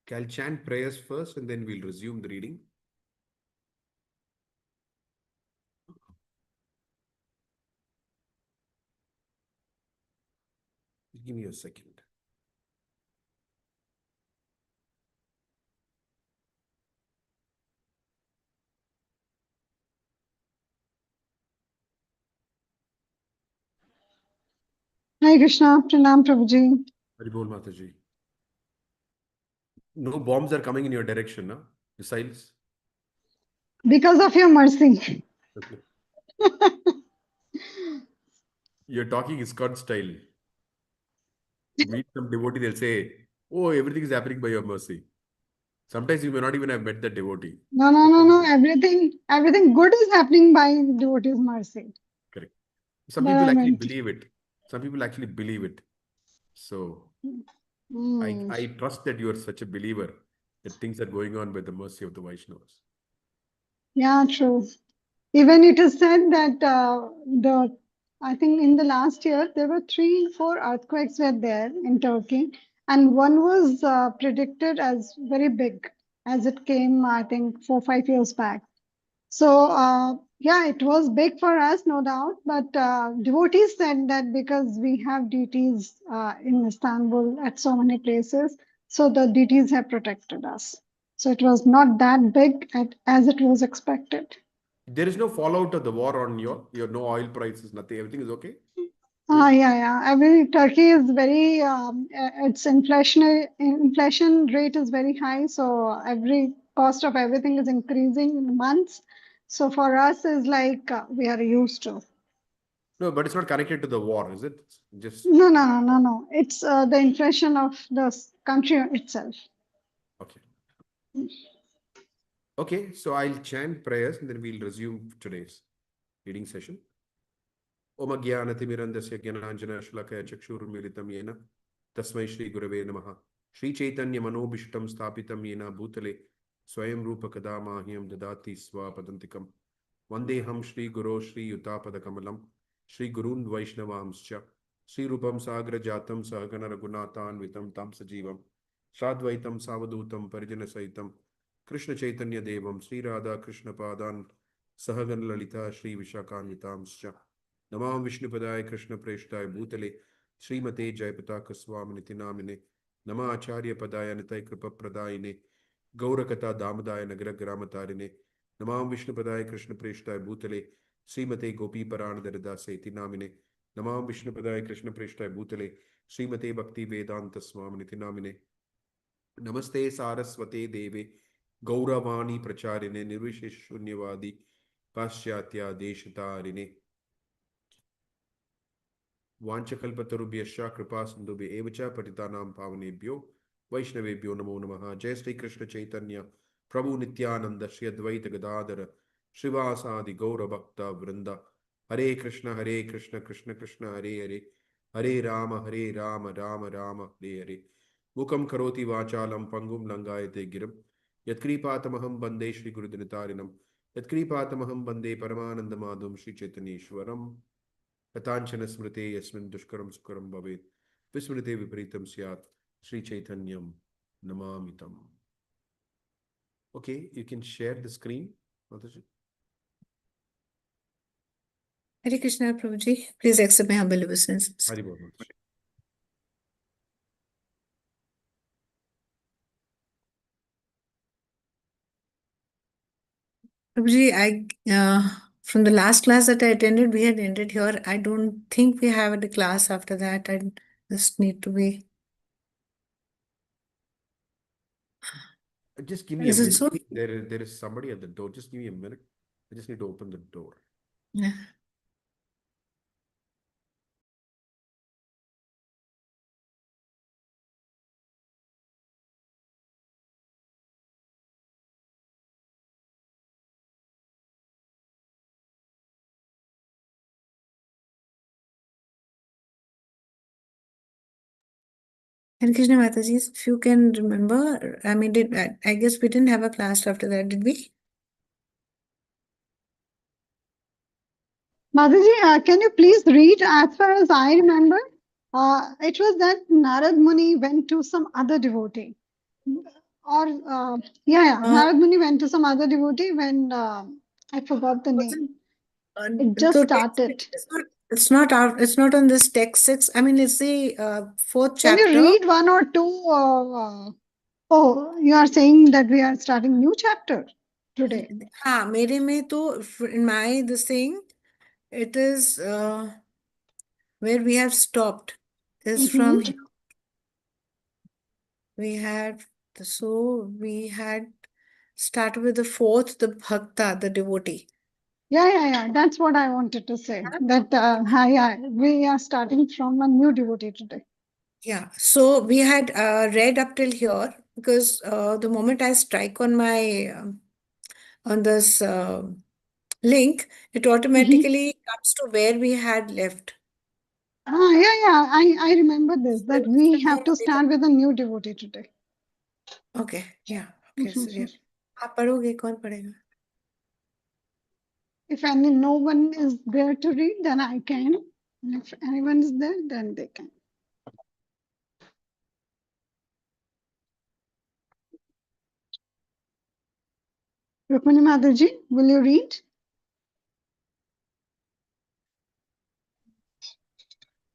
Okay, I'll chant prayers first and then we'll resume the reading. Give me a second. Hi Krishna, Pranam Prabhuji. Hari Bol Mataji. No bombs are coming in your direction, no? Missiles? Because of your mercy. Okay. You're talking ISKCON style. You meet some devotee, they'll say, oh, everything is happening by your mercy. Sometimes you may not even have met the devotee. No. Everything good is happening by devotee's mercy. Correct. Some That people I actually meant. believe it. Some people actually believe it. So Hmm. I trust that you are such a believer that things are going on by the mercy of the Vaishnavas. Yeah, true. Even it is said that I think in the last year there were 3, 4 earthquakes were there in Turkey, and one was predicted as very big as it came, I think 4, 5 years back. So, yeah, it was big for us, no doubt. But devotees said that because we have deities in Istanbul at so many places, so the deities have protected us. So it was not that big as it was expected. There is no fallout of the war on your no oil prices, nothing. Everything is okay for Ah, you? yeah. Every Turkey is very its inflation rate is very high, so every cost of everything is increasing in months. So for us is like we are used to. No, but it's not connected to the war, is it? It's just No. It's the inflation of the country itself. okay. Okay, so I'll chant prayers and then we'll resume today's reading session. Om Jnanatimirandasya Jnananjana Shlakaya Chakshurmilitam Yena Tasmai Shri Gurave Namaha Shri Chaitanya Manobishtam Sthapitam Yena Bhutale Swayam Rupa Kadamahyam Dadati Swapadantikam Vandeham Shri Guru Shri Utapada Kamalam Shri Gurun Vaishnavamscha Shri Rupam Sagra Jatam Sahagana Raghunathan Vitam Tam Sajivam Sadvaitam Savadutam Parijana Saitam Krishna Chaitanya Devam Sri Radha Krishna Padan Sahagan Lalita Shri Vishakanyutamscha नमाम विष्णुपदाय Krishna प्रेष्ठाय भूतले श्रीमते जयपताक स्वामिनिति नामिने नमा आचार्य पदाय नितय कृप प्रदायिने गौरकथा दामदाय नगर ग्रामतारिणे नमाम विष्णुपदाय कृष्ण प्रेष्ठाय भूतले श्रीमते गोपी पराणदरदासे इति नामिने नमाम विष्णुपदाय कृष्ण प्रेष्ठाय भूतले श्रीमते भक्ति वेदांत स्वामिनिति नामिने नमस्ते सारस्वते देवे गौरवाणी प्रचारिणे निर्विशेष शून्यवादी पाश्चात्य देशतारिणे वाञ्छकल्पतरुभ्यश्च कृपा सिन्धुभ्य एव च पतितानां पावनेभ्यो वैष्णवेभ्यो नमो नमः जय श्री कृष्ण चैतन्य प्रभु नित्यानंद श्री अद्वैत गदाधर श्रीवासादि गौर भक्त वृंद हरे कृष्ण कृष्ण कृष्ण हरे हरे हरे राम राम राम हरे हरे मुखं करोति वाचालं पंगुं लंगायते गिरं यत्कृपातमहं वन्दे श्री गुरुदिनतारिणं यत्कृपातमहं वन्दे परमानन्दमाधवं श्री चैतन्येश्वरम् कथांचन स्मृते यस्मिन् दुष्करं सुकरं भवेत् विस्मृते विपरीतं स्यात् श्री चैतन्यं नमामि तम्. Okay, you can share the screen, Mataji. Hare Krishna, Prabhuji. Please accept my humble obeisances. Hari Bol Mataji. Prabhuji, from the last class that I attended, we had ended here. I don't think we have a class after that. I just need to be. Just give me a Is it minute. so? There is somebody at the door. Just give me a minute. I just need to open the door. Yeah. Hare Krishna Mataji, if you can remember, I guess we didn't have a class after that, did we? Mataji, can you please read? As far as I remember, it was that Narad Muni went to some other devotee Or yeah, Uh, Narad Muni went to some other devotee when I forgot the wasn't name. It just so text six started. is not, it's not out, it's not on this text six. I mean, it's the fourth Can you chapter. read one or two? Oh, you are saying that we are starting new chapter today. हाँ मेरे में तो in my this thing it is where we have stopped is from Mm-hmm. we had so we had started with the fourth, the bhakta, the devotee. Yeah. That's what I wanted to say. That yeah, we are starting from a new devotee today. Yeah, so we had read up till here because the moment I strike on my on this link, it Mm-hmm. automatically comes to where we had left. Yeah. I remember this. So That we from have here to only the- start with a new devotee today. Okay, yeah, okay, so Mhm. yeah. आप पढ़ोगे कौन पढ़ेगा? If no one is there to read, then I can. And if anyone is there, then they can. Rukmini Mataji, will you read?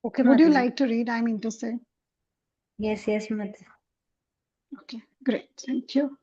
Okay, Would you Mataji. like to read? I mean to say. Yes, Mataji. Okay, great. Thank you.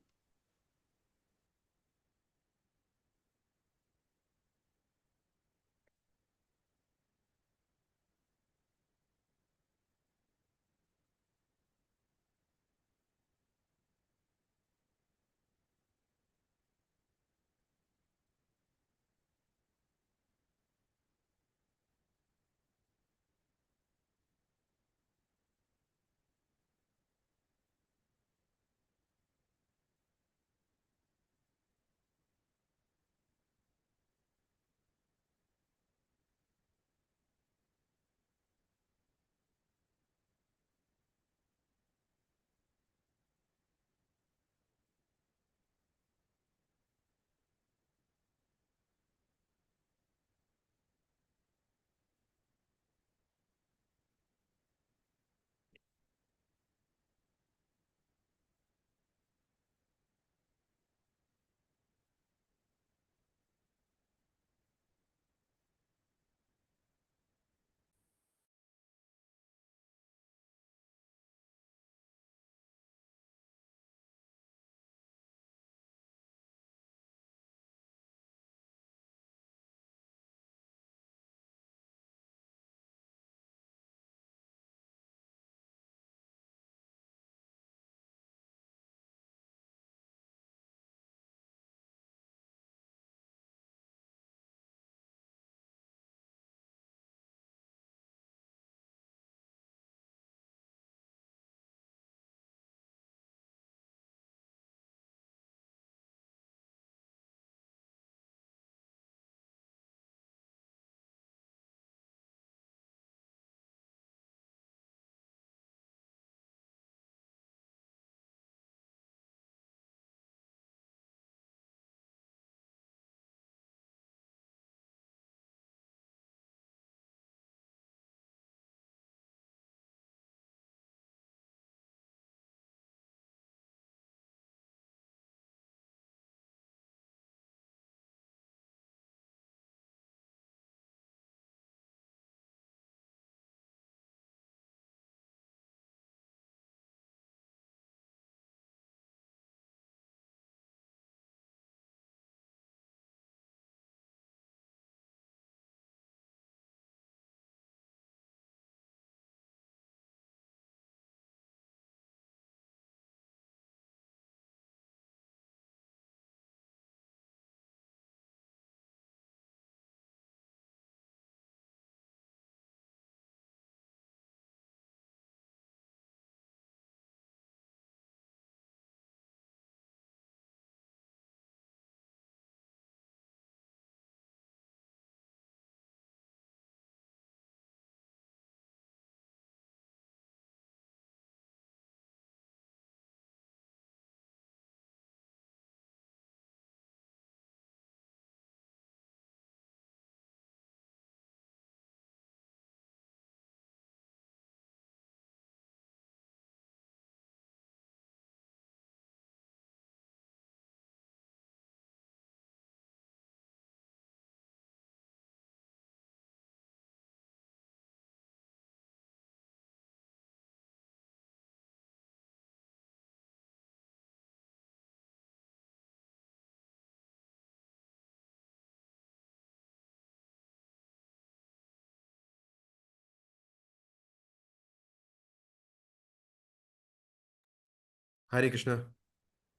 Hare Krishna.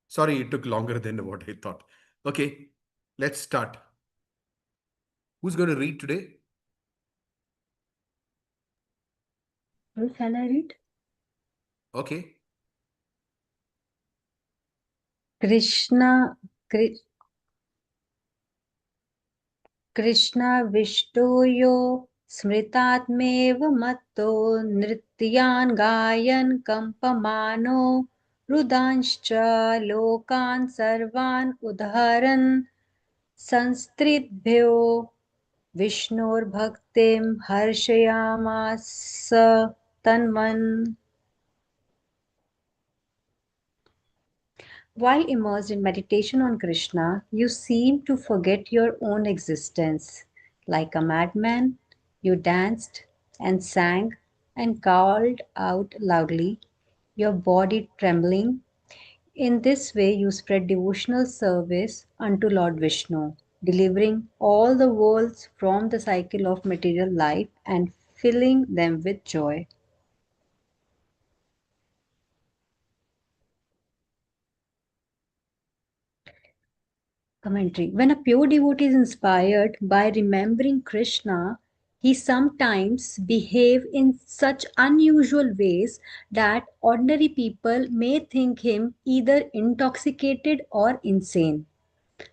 Sorry, it took longer than what I thought. Okay, let's start. Who's going to read today? Shall I read? Okay. Krishna, Krishna Vishtoyo Smritatmev Matto Nrityan Gayan Kampamano Rudanscha Lokan Sarvan Udharan Sanstritbhyo Vishnur Harshayamasa Tanman. While immersed in meditation on Krishna, you seem to forget your own existence. Like a madman, you danced and sang and called out loudly, your body trembling. In this way, you spread devotional service unto Lord Vishnu, delivering all the worlds from the cycle of material life and filling them with joy. Commentary. When a pure devotee is inspired by remembering Krishna, he sometimes behave in such unusual ways that ordinary people may think him either intoxicated or insane.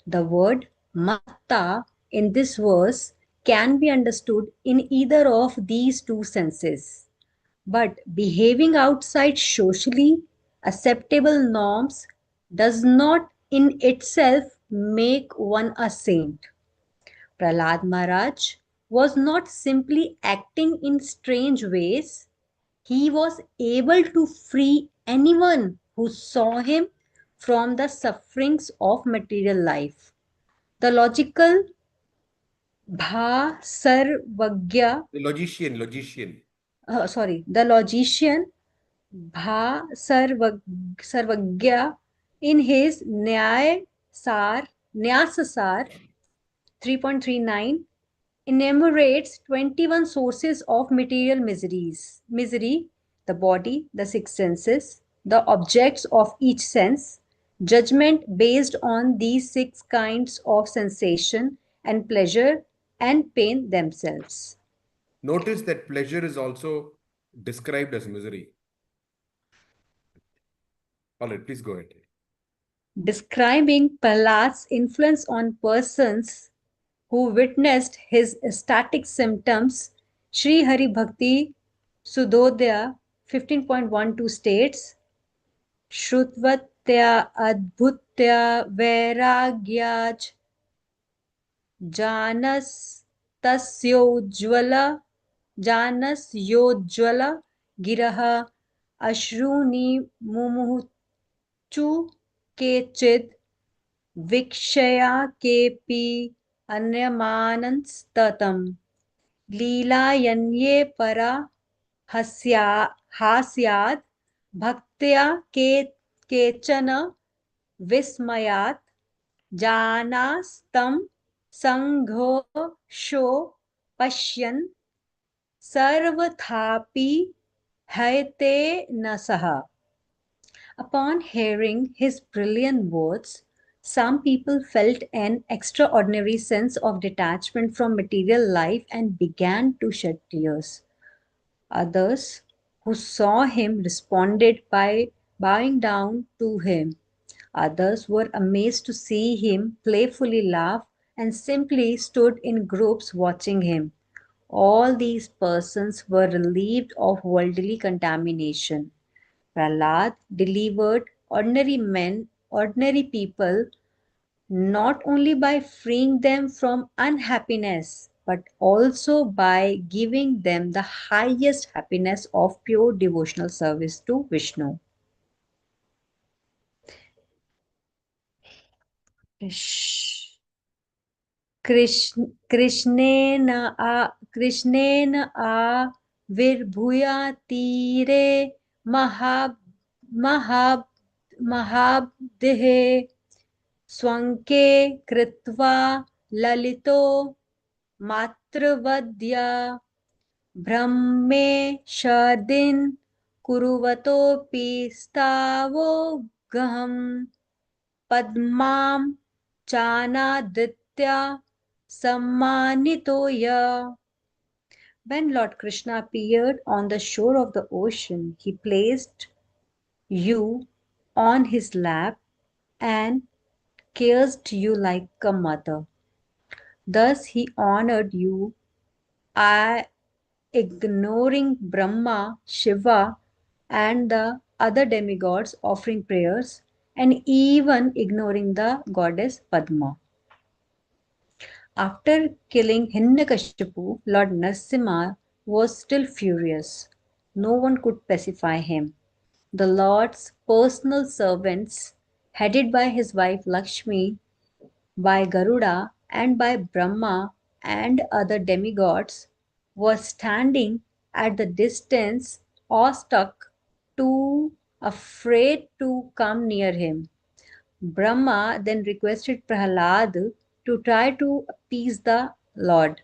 The word matta in this verse can be understood in either of these two senses. But behaving outside socially acceptable norms does not in itself make one a saint. Prahlad Maharaj was not simply acting in strange ways, he was able to free anyone who saw him from the sufferings of material life. The logical Bha Sarvagya, the logician Bha Sarvagya in his Nyasasar 3.39 enumerates 21 sources of material misery, the body, the six senses, the objects of each sense, judgment based on these six kinds of sensation and pleasure and pain themselves. Notice that pleasure is also described as misery. All right, please go ahead. Describing Prahlad's influence on persons who witnessed his ecstatic symptoms, Sri Hari Bhakti Sudodaya 15.12 states, Shrutvatya Adbhutya Vairagyaj Janas Tasyojjvala Janasyojjvala Giraha Ashruni Mumuchu Kechid Vikshaya kepi अन्यमानस्ततम् लीलायन्ये परा हास्यात् भक्त्या केचन विस्मयात् जानास्तं सङ्घोषो पश्यन् सर्वथापि हैते न सः. Upon hearing his brilliant words, some people felt an extraordinary sense of detachment from material life and began to shed tears. Others, who saw him, responded by bowing down to him. Others were amazed to see him playfully laugh and simply stood in groups watching him. All these persons were relieved of worldly contamination. Prahlad delivered ordinary people, not only by freeing them from unhappiness, but also by giving them the highest happiness of pure devotional service to Vishnu. कृष्णेन आविर्भूया तीरे महाब्धेः स्वङ्के कृत्वा ललितो मातृवद्या Brahme शर्दिन् कुरुवतोऽपि स्तावो गहम् padmam chanaditya sammanitoya. When Lord Krishna appeared on the shore of the ocean, he placed you on his lap and kissed you like a mother. Thus he honored you, ignoring Brahma, Shiva, and the other demigods offering prayers, and even ignoring the goddess Padma. After killing Hiranyakashipu, Lord Narasimha was still furious. No one could pacify him. The Lord's personal servants, headed by his wife Lakshmi, by Garuda, and by Brahma and other demigods, were standing at the distance, awestruck, too afraid to come near him. Brahma then requested Prahlad to try to appease the Lord.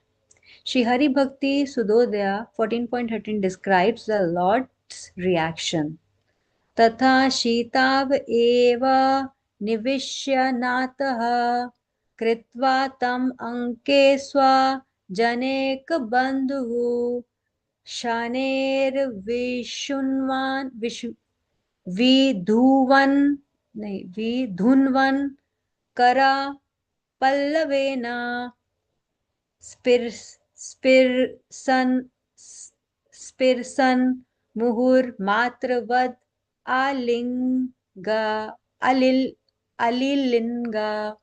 Shri Hari Bhakti Sudodaya 14.13 describes the Lord's reaction. Tatha Shitav eva nivisya natah kritva tam anke swa janek bandhu shaner vishunvan vidhuvan vidhunvan kara pallavena spir spirsan spirsan muhur matravad alinga alil alilinga.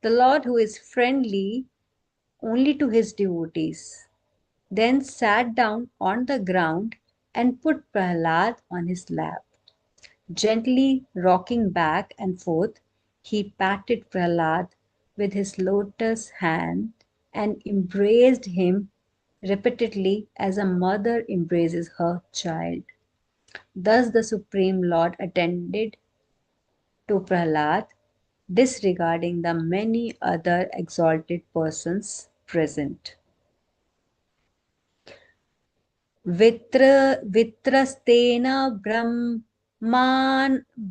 The Lord who is friendly only to his devotees then sat down on the ground and put Prahlad on his lap. Gently rocking back and forth, he patted Prahlad with his lotus hand and embraced him repeatedly as a mother embraces her child. Thus the Supreme Lord attended to Prahlad, disregarding the many other exalted persons present. वित्रस्तेन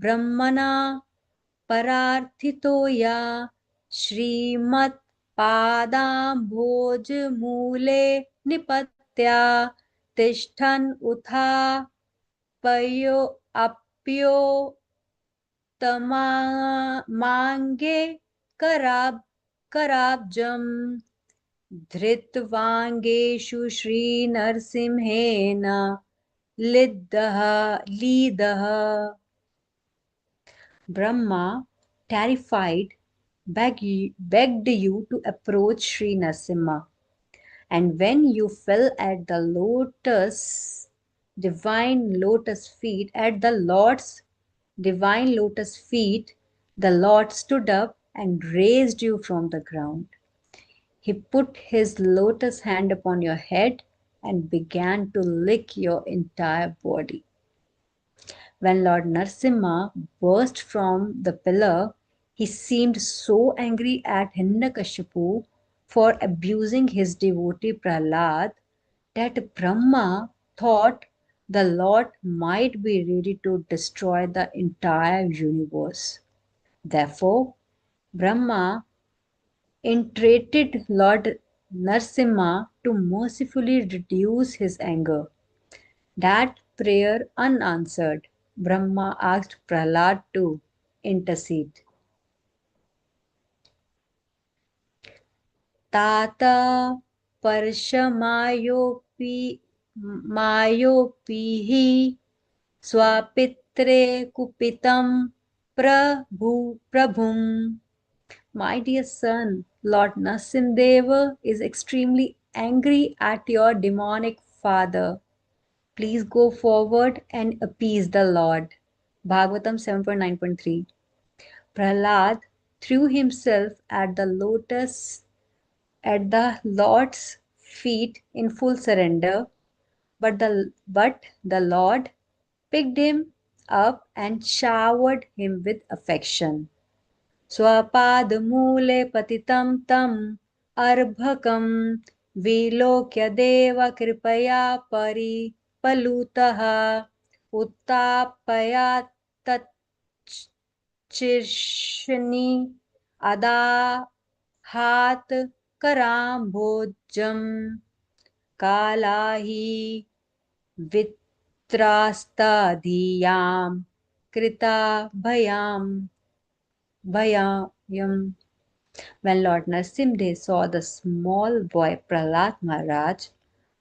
ब्रह्मणा परार्थितो या श्रीमत्पादाम्भोजमूले निपत्या तिष्ठन् उत्थापयो अप्यो तमाङ्गे कराब्जम् धृत्वाङ्गेषु श्रीनरसिंहेन लीदः. Brahma, terrified, begged you to approach Sri Narasimha. And when you fell at the divine lotus feet, at the Lord's divine lotus feet, the Lord stood up and raised you from the ground. He put his lotus hand upon your head and began to lick your entire body. When Lord Narasimha burst from the pillar, he seemed so angry at Hiranyakashipu for abusing his devotee Prahlad that Brahma thought the Lord might be ready to destroy the entire universe. Therefore, Brahma entreated Lord Narasimha to mercifully reduce his anger. That prayer unanswered, Brahma asked Prahlad to intercede. Tata mayopihi swapitre kupitam prabhum. My dear son, Lord Narasimdeva is extremely angry at your demonic father. Please go forward and appease the Lord. Bhagavatam 7.9.3. Prahlad threw himself at the Lord's feet in full surrender, but the Lord picked him up and showered him with affection. Swapadmule patitam tam arbhakam vilokya deva kripaya palutaha उत्तापया तच्चिर्षणि अदाहात् कराम्भोजम् काला हि वित्रास्ता कृता भयायम्. When Lord Narsimdev saw the small boy Prahlad Maharaj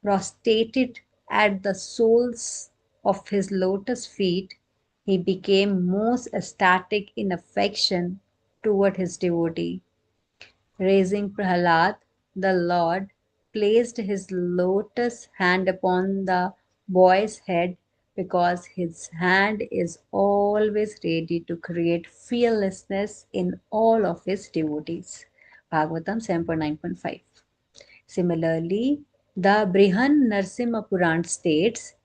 prostrated at the soles of his lotus feet, he became most ecstatic in affection toward his devotee. Raising Prahlad, the Lord placed his lotus hand upon the boy's head because his hand is always ready to create fearlessness in all of his devotees. Bhagavatam 7.9.5. Similarly, the Brihan Narsimha Puran states,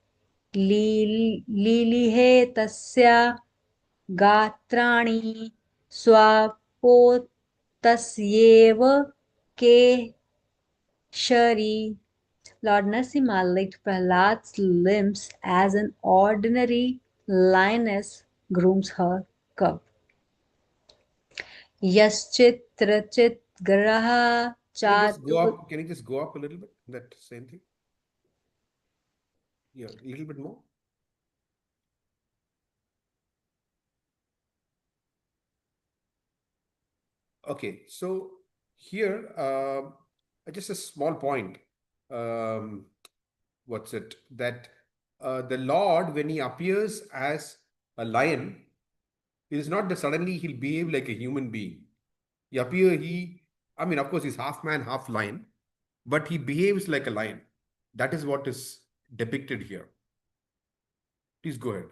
Lilihe tasya गात्राणि स्वापोतस्येव Keshari. Lord Narasimha licked Prahlad's limbs as an ordinary lioness grooms her cub. Yaschitrachit graha Can you just go chatur. up? Can you just go up a little bit? That same thing. Yeah, a little bit more. Okay, so here, just a small point. What's it? That the Lord, when he appears as a lion, it is not that suddenly he'll behave like a human being. I mean, of course, he's half man, half lion, but he behaves like a lion. That is what is depicted here. Please go ahead.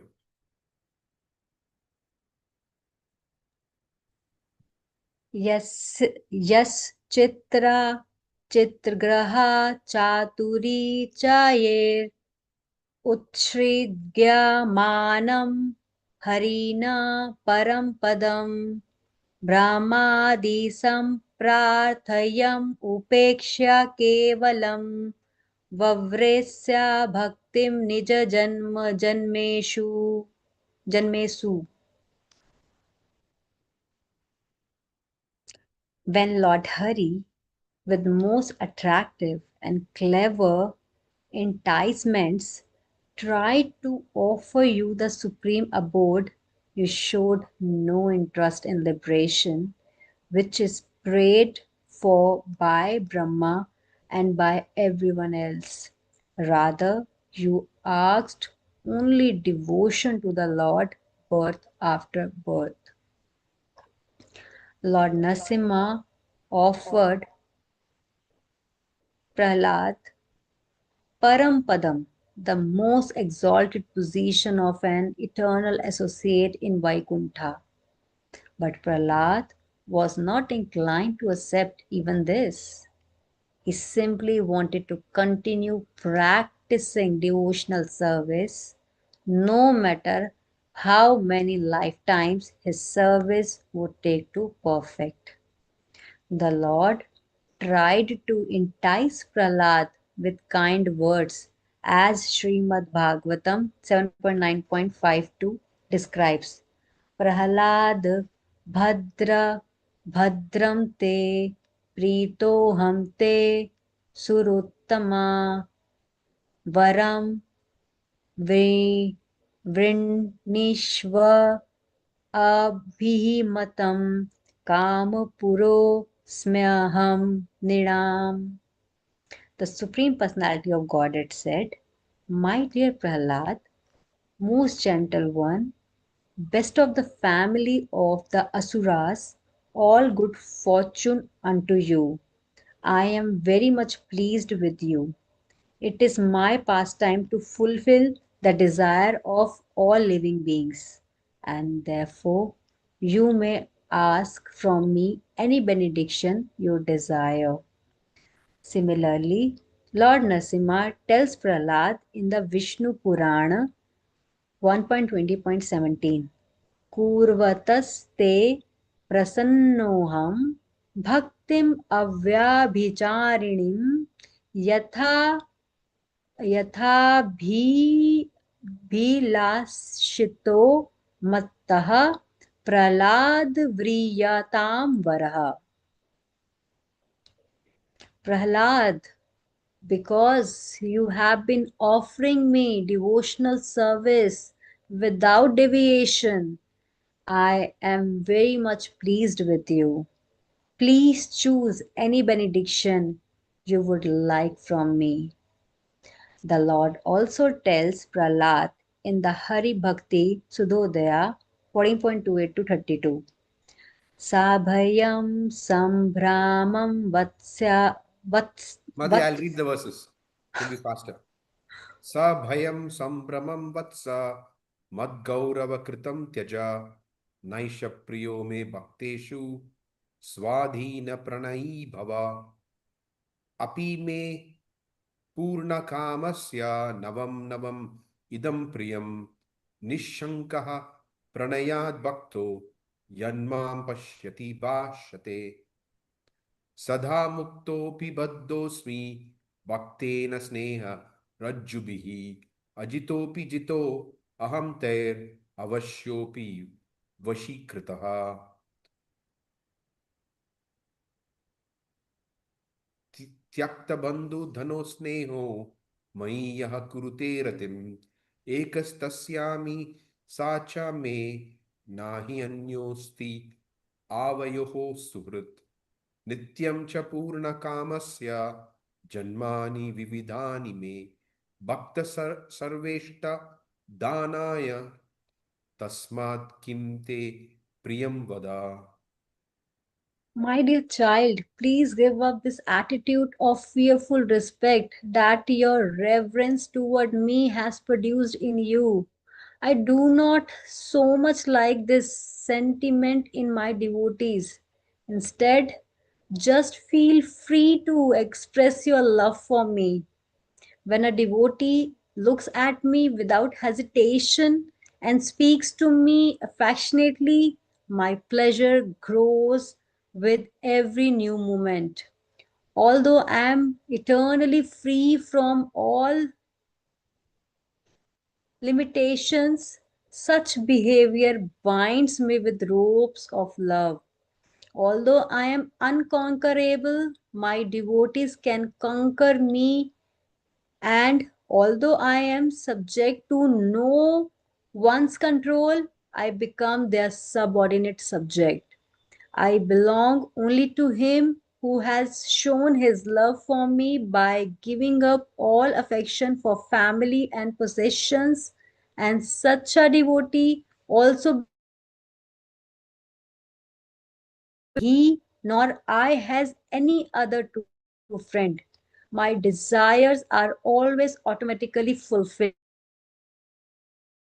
चित्रग्रहा चातुरी चाये उत्सृज्यमानं हरिणा परं पदं ब्रह्मादिसम्प्रार्थयम् उपेक्ष्य केवलं वव्रेस्य भक्तिं जन्मेषु. When Lord Hari, with most attractive and clever enticements, tried to offer you the supreme abode, you showed no interest in liberation, which is prayed for by Brahma and by everyone else. Rather, you asked only devotion to the Lord birth after birth. Lord Narasimha offered Prahlad Parampadam, the most exalted position of an eternal associate in Vaikuntha. But Prahlad was not inclined to accept even this. He simply wanted to continue practicing devotional service, no matter how many lifetimes his service would take to perfect. The Lord tried to entice Prahlad with kind words, as Srimad Bhagavatam 7.9.52 describes. Prahlad bhadram te pritoham te suruttama varam vrinishva abhimatam kamapuro smyaham nidam. The Supreme Personality of Godhead said, My dear Prahlad, most gentle one, best of the family of the Asuras, all good fortune unto you. I am very much pleased with you. It is my pastime to fulfill the desire of all living beings, and therefore you may ask from me any benediction you desire. Similarly, Lord Narasimha tells Prahlad in the Vishnu Purana 1.20.17, Kurvataste prasannoham bhaktim avyabhicharinim yatha भिलाषितो मत्तः प्रह्लाद व्रीयतां वरः. Prahlad, because you have been offering me devotional service without deviation, I am very much pleased with you. Please choose any benediction you would like from me. The Lord also tells Prahlad in the Hari Bhakti Sudhodaya 14.28 to 32. Sabhayam sambhramam vatsya vats Mati, I'll read the verses. It'll be faster. Sa bhayam sambramam vatsa mad gaurava kritam tyaja naisha priyo me bhakteshu swadhina pranayi bhava api me purna kamasya navam navam idam priyam nishankaha pranayad bhakto yanmam pashyati bhashyate सदा मुक्तोऽपि बद्धोऽस्मि भक्तेन स्नेह रज्जुभिः अजितोऽपि जितो अहं तैर् अवश्योऽपि वशीकृतः त्यक्तबन्धु धनो स्नेहो मयि यः कुरुते रतिम् एकस्तस्यामि सा च मे नाहि अन्योऽस्ति आवयोः सुहृत् नित्यं च पूर्णकामस्य जन्मानि विविधानि मे भक्त सर्वेष्ट दानाय तस्मात् किं ते प्रियं वद. My dear child, please give up this attitude of fearful respect that your reverence toward me has produced in you. I do not so much like this sentiment in my devotees. Instead, just feel free to express your love for me. When a devotee looks at me without hesitation and speaks to me affectionately, my pleasure grows with every new moment. Although I am eternally free from all limitations, such behavior binds me with ropes of love. Although I am unconquerable, my devotees can conquer me, and although I am subject to no one's control, I become their subordinate subject. I belong only to Him who has shown His love for me by giving up all affection for family and possessions, and such a devotee also belongs to me. Neither he nor I has any other true friend. My desires are always automatically fulfilled.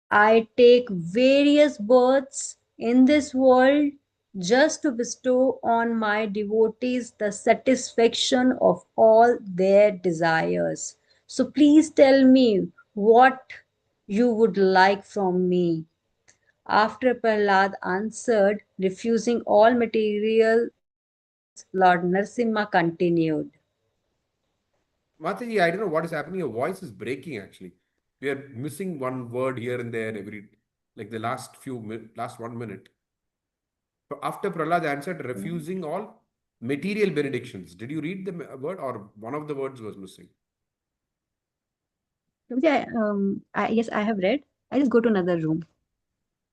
I take various births in this world just to bestow on my devotees the satisfaction of all their desires. So please tell me what you would like from me. After Prahlad answered, refusing all material benedictions, Lord Narasimha continued. Mataji, I don't know what is happening. Your voice is breaking actually. We are missing one word here and there every, like the last last 1 minute. After Prahlad answered, refusing all material benedictions. Did you read the word or one of the words was missing? Yes, I have read. I just go to another room.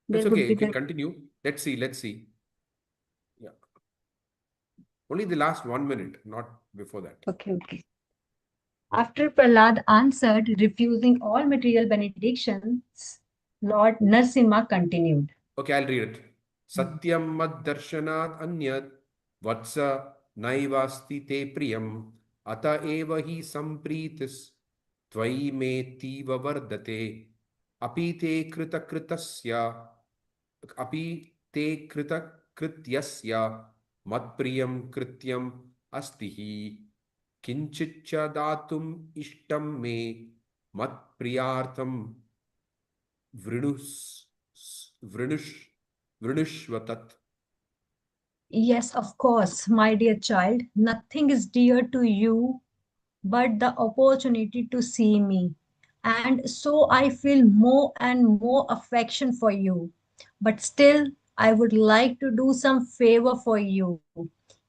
That's There okay. would be You can the continue. Let's see. Let's see. Yeah. Only the last 1 minute, not before that. okay. After Prahlad answered, refusing all material benedictions, Lord Narasimha continued. Okay, I'll read it. Satyam mad darshanat anyat vatsa naivasti te priyam ata eva hi sampritis tvai me tiva vardate api te krita kritasya api te krita krityasya mat priyam krityam astihi kinchiccha datum ishtam me mat priyartham vrinus vrinush vrinushvatat. Yes, of course, my dear child, nothing is dear to you but the opportunity to see me. and so I feel more and more affection for you. But still, I would like to do some favor for you.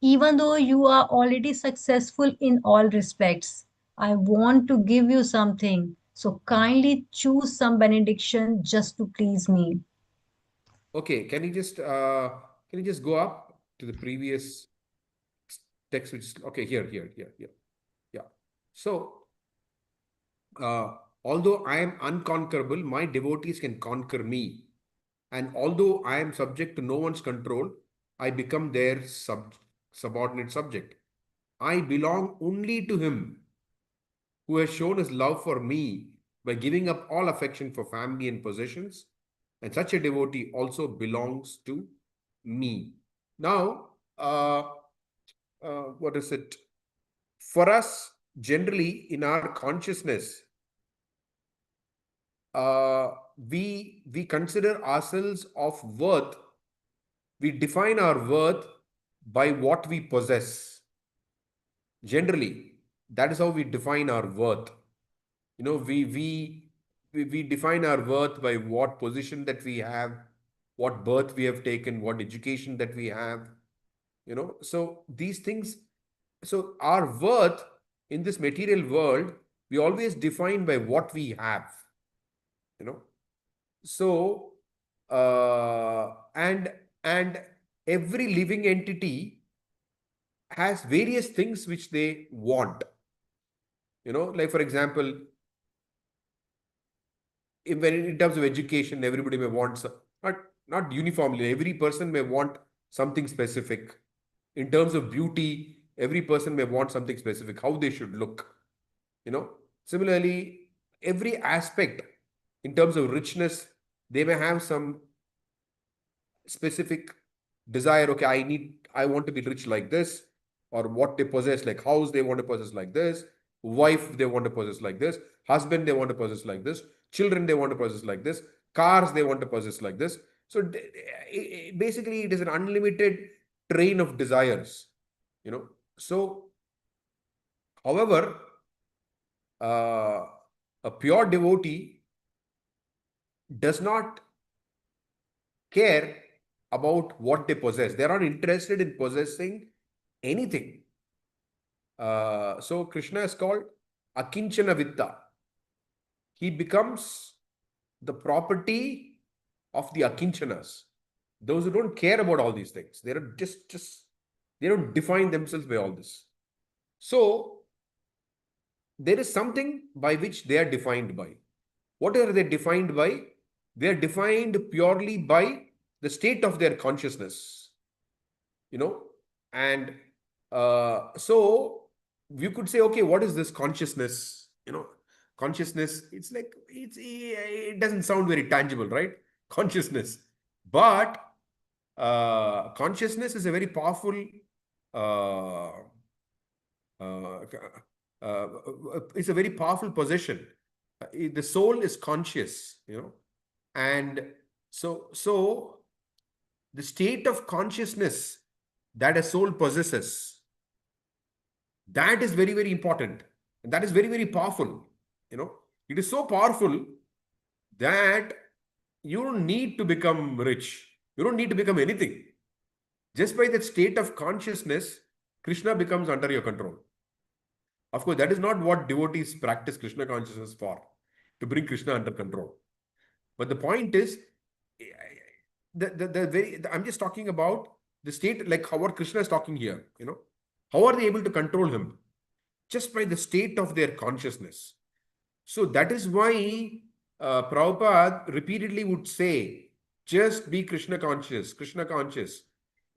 Even though you are already successful in all respects, I want to give you something. So kindly choose some benediction just to please me. Okay, can you just go up to the previous text, which is okay, here. Yeah. So although I am unconquerable, my devotees can conquer me. And although I am subject to no one's control, I become their subordinate subject. I belong only to him who has shown his love for me by giving up all affection for family and possessions. And such a devotee also belongs to me. Now, what is it? For us, generally in our consciousness, we consider ourselves of worth. We define our worth by what we possess. Generally, that is how we define our worth. You know, we define our worth by what position that we have, what birth we have taken, what education that we have. You know, so these things. So our worth in this material world, we always define by what we have. You know, so and every living entity has various things which they want. You know, like for example, when in terms of education, everybody may want not uniformly. Every person may want something specific. In terms of beauty, every person may want something specific. How they should look. You know. Similarly, every aspect in terms of richness, they may have some specific desire. Okay, I want to be rich like this, or what they possess, like house they want to possess like this, wife they want to possess like this, husband they want to possess like this, children they want to possess like this, cars they want to possess like this. So basically it is an unlimited train of desires, you know. So however, a pure devotee does not care about what they possess. They're not interested in possessing anything. So Krishna is called Akinchana Vitta. He becomes the property of the Akinchanas. Those who don't care about all these things. They're just they don't define themselves by all this. So there is something by which they are defined by. What are they defined by? They are defined purely by the state of their consciousness. You know, and so you could say, okay, what is this consciousness? You know, consciousness, it's like it doesn't sound very tangible, right? Consciousness. But consciousness is a very powerful uh, uh, uh, it's a very powerful possession. The soul is conscious, you know, and so the state of consciousness that a soul possesses, that is very, very important. And that is very, very powerful. You know, it is so powerful that you don't need to become rich. You don't need to become anything. Just by that state of consciousness, Krishna becomes under your control. Of course, that is not what devotees practice Krishna consciousness for, to bring Krishna under control. But the point is, I'm just talking about the state, like how what Krishna is talking here, you know. How are they able to control him? Just by the state of their consciousness. So that is why Prabhupada repeatedly would say, just be Krishna conscious,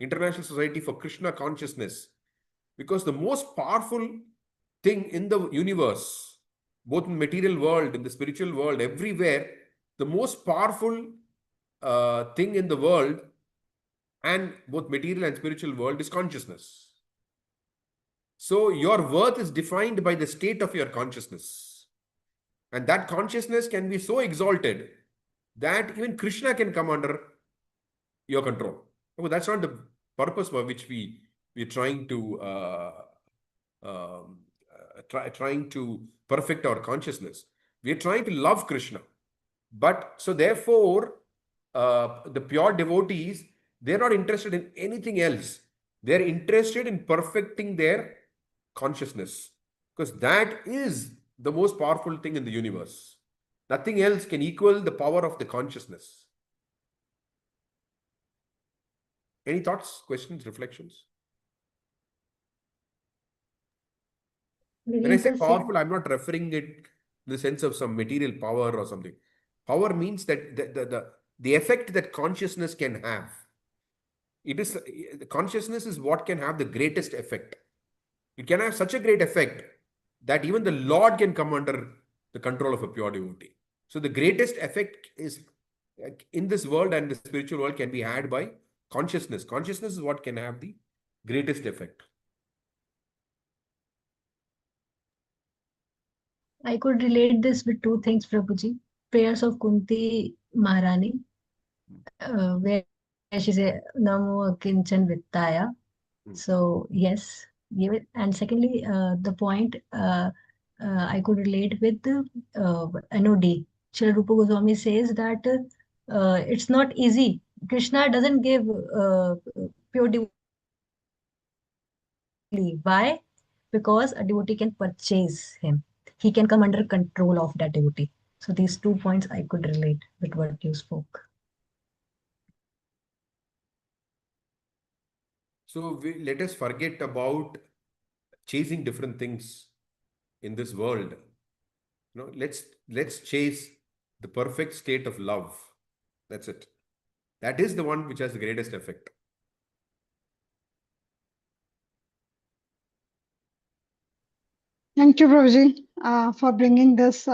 International Society for Krishna Consciousness. Because the most powerful thing in the universe, both in the material world, in the spiritual world, everywhere, the most powerful thing in the world, and both material and spiritual world, is consciousness. So your worth is defined by the state of your consciousness. And that consciousness can be so exalted that even Krishna can come under your control. Well, that's not the purpose for which we're trying to trying to perfect our consciousness. We are trying to love Krishna. But so therefore, the pure devotees, they're not interested in anything else. They're interested in perfecting their consciousness, because that is the most powerful thing in the universe. Nothing else can equal the power of the consciousness. Any thoughts, questions, reflections? When I Believe say the same. powerful, I'm not referring it in the sense of some material power or something. Power means that the effect that consciousness can have. It is consciousness is what can have the greatest effect. It can have such a great effect that even the Lord can come under the control of a pure devotee. So the greatest effect is in this world, and the spiritual world can be had by consciousness. Consciousness is what can have the greatest effect. I could relate this with two things, Prabhuji. Prayers of Kunti Maharani, where she said, Namo Kinchan Vittaya. So, yes. And secondly, the point I could relate with NOD. Srila Rupa Goswami says that it's not easy. Krishna doesn't give pure devotee easily. Why? Because a devotee can purchase him. He can come under control of that devotee. So these 2 points I could relate with what you spoke. So let us forget about chasing different things in this world. Let's chase the perfect state of love. That's it. That is the one which has the greatest effect. Thank you, Prabhuji, for bringing this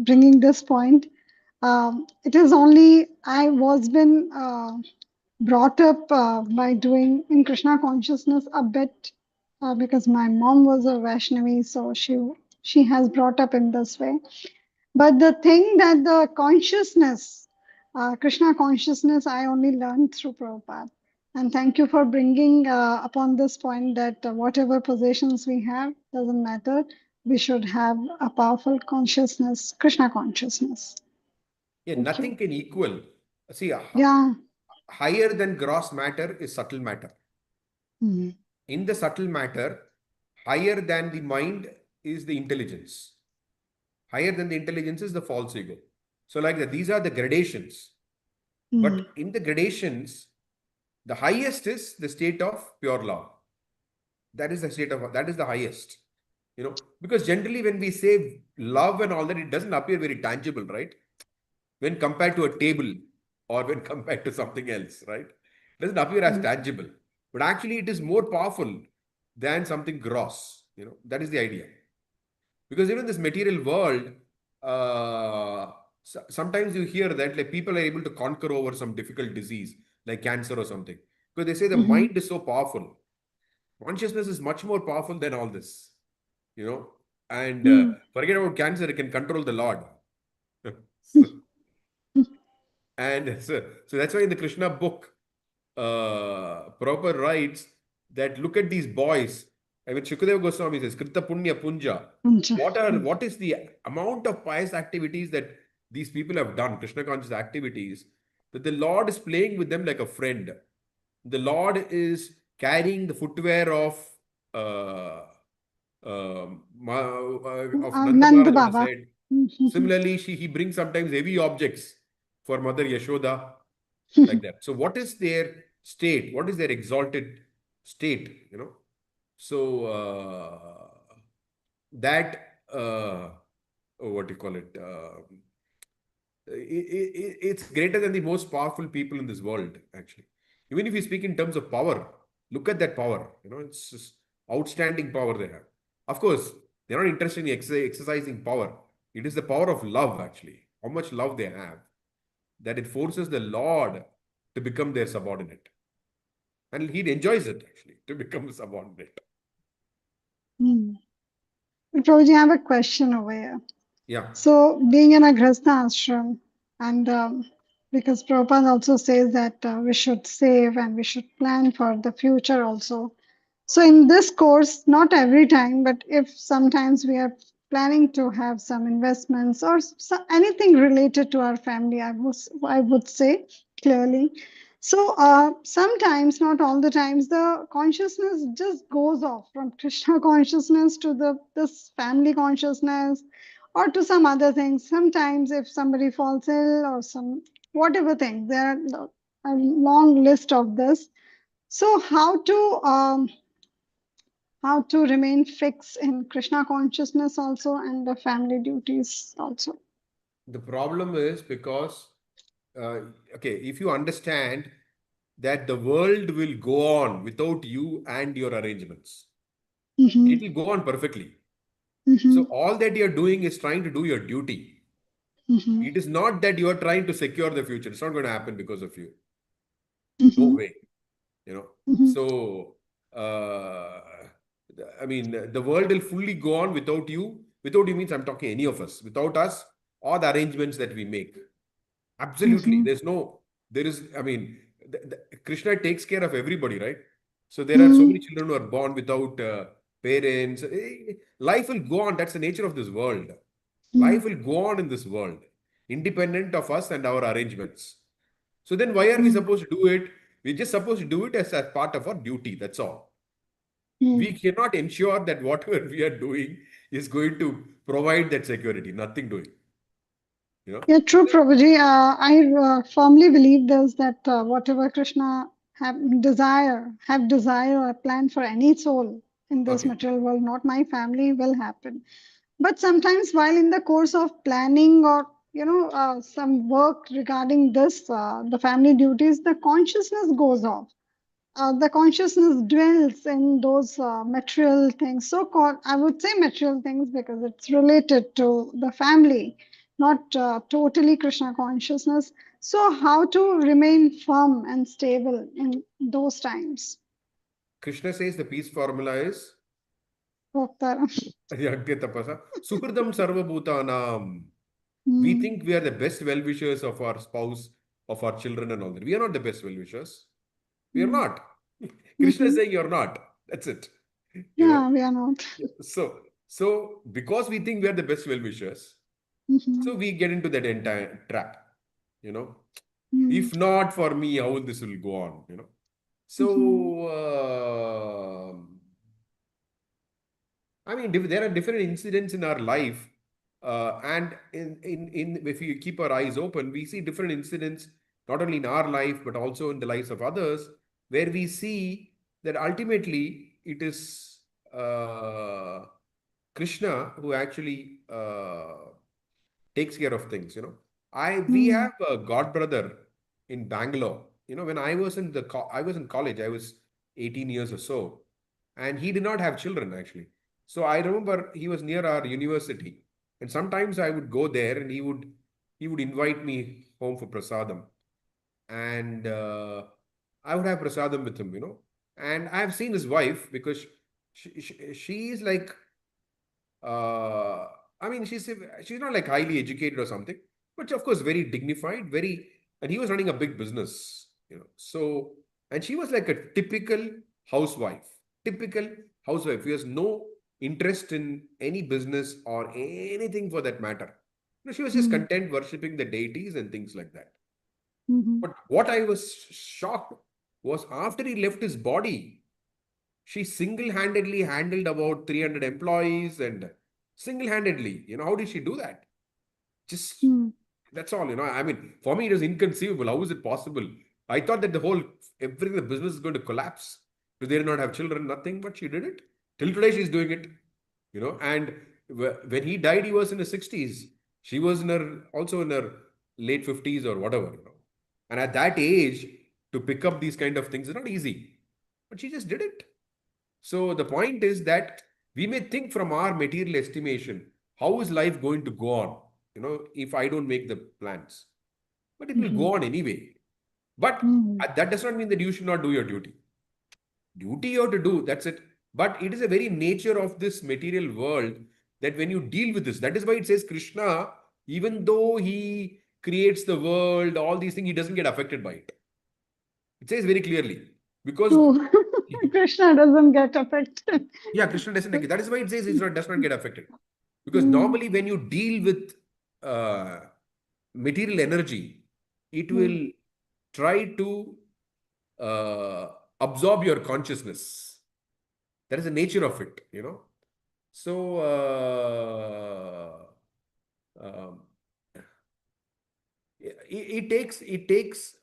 bringing this point. It is only I was been brought up by doing in Krishna consciousness a bit because my mom was a Vaishnavi, so she has brought up in this way. But the thing that the consciousness, Krishna consciousness, I only learned through Prabhupada. And thank you for bringing upon this point that whatever possessions we have doesn't matter. We should have a powerful consciousness, Krishna consciousness. Yeah, Thank nothing you. can equal. See, Yeah. higher than gross matter is subtle matter. Mhm. In the subtle matter, higher than the mind is the intelligence. Higher than the intelligence is the false ego. So, like that, these are the gradations. But Mhm. in the gradations, the highest is the state of pure love. That is the highest. Because generally when we say love and all that, it doesn't appear very tangible, right? When compared to a table or when compared to something else, right? It doesn't appear as tangible. But actually it is more powerful than something gross. That is the idea. Because even this material world, sometimes you hear that like people are able to conquer over some difficult disease like cancer or something. Because they say the Mhm. mind is so powerful. Consciousness is much more powerful than all this, and Mhm. forget about cancer, it can control the Lord. So, and so that's why in the Krishna book, Prabhupada writes that look at these boys. I mean, Shukadeva Goswami says, Krita Punya Punja. What is the amount of pious activities that these people have done, Krishna conscious activities, that the Lord is playing with them like a friend. The Lord is carrying the footwear of Nanda Nand Maharaj on the Baba. side. Similarly, he brings sometimes heavy objects for Mother Yashoda, like that. So, what is their state? What is their exalted state? So that what do you call it? It's greater than the most powerful people in this world, actually. Even if you speak in terms of power, look at that power. It's just outstanding power they have. Of course, they're not interested in exercising power. It is the power of love, actually. How much love they have, that it forces the Lord to become their subordinate. And he enjoys it, actually, to become a subordinate. Prabhuji, I have a question over here. Yeah. So, being in a Grihastha ashram, and because Prabhupada also says that we should save and we should plan for the future also. So, in this course, not every time, but if sometimes we are planning to have some investments or anything related to our family, I would say clearly. So sometimes, not all the times, the consciousness just goes off from Krishna consciousness to this family consciousness or to some other things. Sometimes if somebody falls ill or some whatever thing, there are a long list of this. So how to remain fixed in Krishna consciousness also and the family duties also. The problem is because, okay, if you understand that the world will go on without you and your arrangements, Mm-hmm, it will go on perfectly. mm-hmm, So all that you're doing is trying to do your duty. mm-hmm, It is not that you are trying to secure the future. It's not going to happen because of you. No mm-hmm, way, you know. mm-hmm, So, I mean, the world will fully go on without you. Without you means I'm talking any of us. Without us, all the arrangements that we make. Absolutely. mm-hmm, I mean, Krishna takes care of everybody, right? So there are so mm-hmm, many children who are born without parents. Life will go on. That's the nature of this world. mm-hmm, Life will go on in this world, independent of us and our arrangements. So then why are we supposed to do it? We're just supposed to do it as part of our duty. That's all. mm-hmm. We cannot ensure that whatever we are doing is going to provide that security. Nothing doing. You know? Yeah, true, Prabhuji. I firmly believe this that whatever Krishna have desire or plan for any soul in this Okay. material world, not my family, will happen. But sometimes, while in the course of planning or some work regarding this, the family duties, the consciousness goes off. The consciousness dwells in those material things, so called, I would say material things because it's related to the family, not totally Krishna consciousness. So, how to remain firm and stable in those times? Krishna says the peace formula is Bhoktara. Yagya Tapasa. Suhridam Sarvabhutanam. We Hmm. think we are the best well-wishers of our spouse, of our children and all that. We are not the best well-wishers. We are Hmm. not. Krishna is Mhm. saying you're not. That's it. You know? Yeah, we are not. Yeah. So because we think we are the best well-wishers, Mhm. so we get into that entire trap. You know, Hmm. if not for me, how this will go on? You know. Mhm. So I mean, there are different incidents in our life, and in if we keep our eyes open, we see different incidents not only in our life but also in the lives of others, where we see that ultimately it is Krishna who actually takes care of things. You know, we Hmm. have a god brother in Bangalore. You know, when I was in I was in college, I was 18 years or so, and he did not have children actually. So I remember he was near our university, and sometimes I would go there, and he would invite me home for prasadam, and I would have prasadam with him. You know, and I have seen his wife because she is like uh, I mean, she's not like highly educated or something, but of course very dignified, and he was running a big business, you know. So, and she was like a housewife, typical housewife who has no interest in any business or anything for that matter. You know, she was just Hmm. content worshipping the deities and things like that. Mhm. But what I was shocked was after he left his body, she single-handedly handled about 300 employees and single-handedly, you know, how did she do that? Just Hmm. that's all, you know. I mean, for me, it is inconceivable. How is it possible? I thought that everything, the business is going to collapse. Do they not have children? Nothing, but she did it. Till today, she's doing it, you know. And when he died, he was in his 60s. She was also in her late 50s or whatever, you know. And at that age, to pick up these kind of things is not easy. But she just did it. So the point is that we may think from our material estimation, how is life going to go on? You know, if I don't make the plans, but it will Mhm. go on anyway. But Hmm. that does not mean that you should not do your duty. Duty you have to do, that's it. But it is a very nature of this material world that when you deal with this, that is why it says Krishna, even though he creates the world, all these things, he doesn't get affected by it. It says very clearly because True. Krishna doesn't get affected. yeah, Krishna doesn't. That is why it says it does not get affected. Because normally when you deal with material energy, it will try to absorb your consciousness. That is the nature of it, you know. So, it takes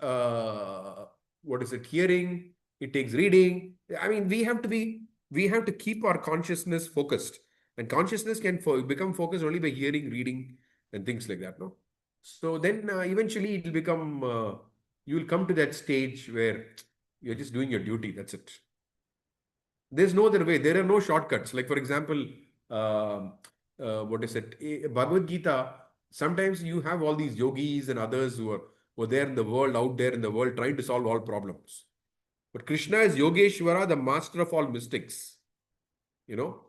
what is it, hearing, it takes reading. I mean, we have to keep our consciousness focused, and consciousness can become focused only by hearing, reading, and things like that, no? So then eventually it will become you will come to that stage where you're just doing your duty, that's it. There's no other way. There are no shortcuts. Like, for example, what is it? Bhagavad Gita, sometimes you have all these yogis and others who are there in the world, out there in the world, trying to solve all problems. But Krishna is Yogeshwara, the master of all mystics. You know?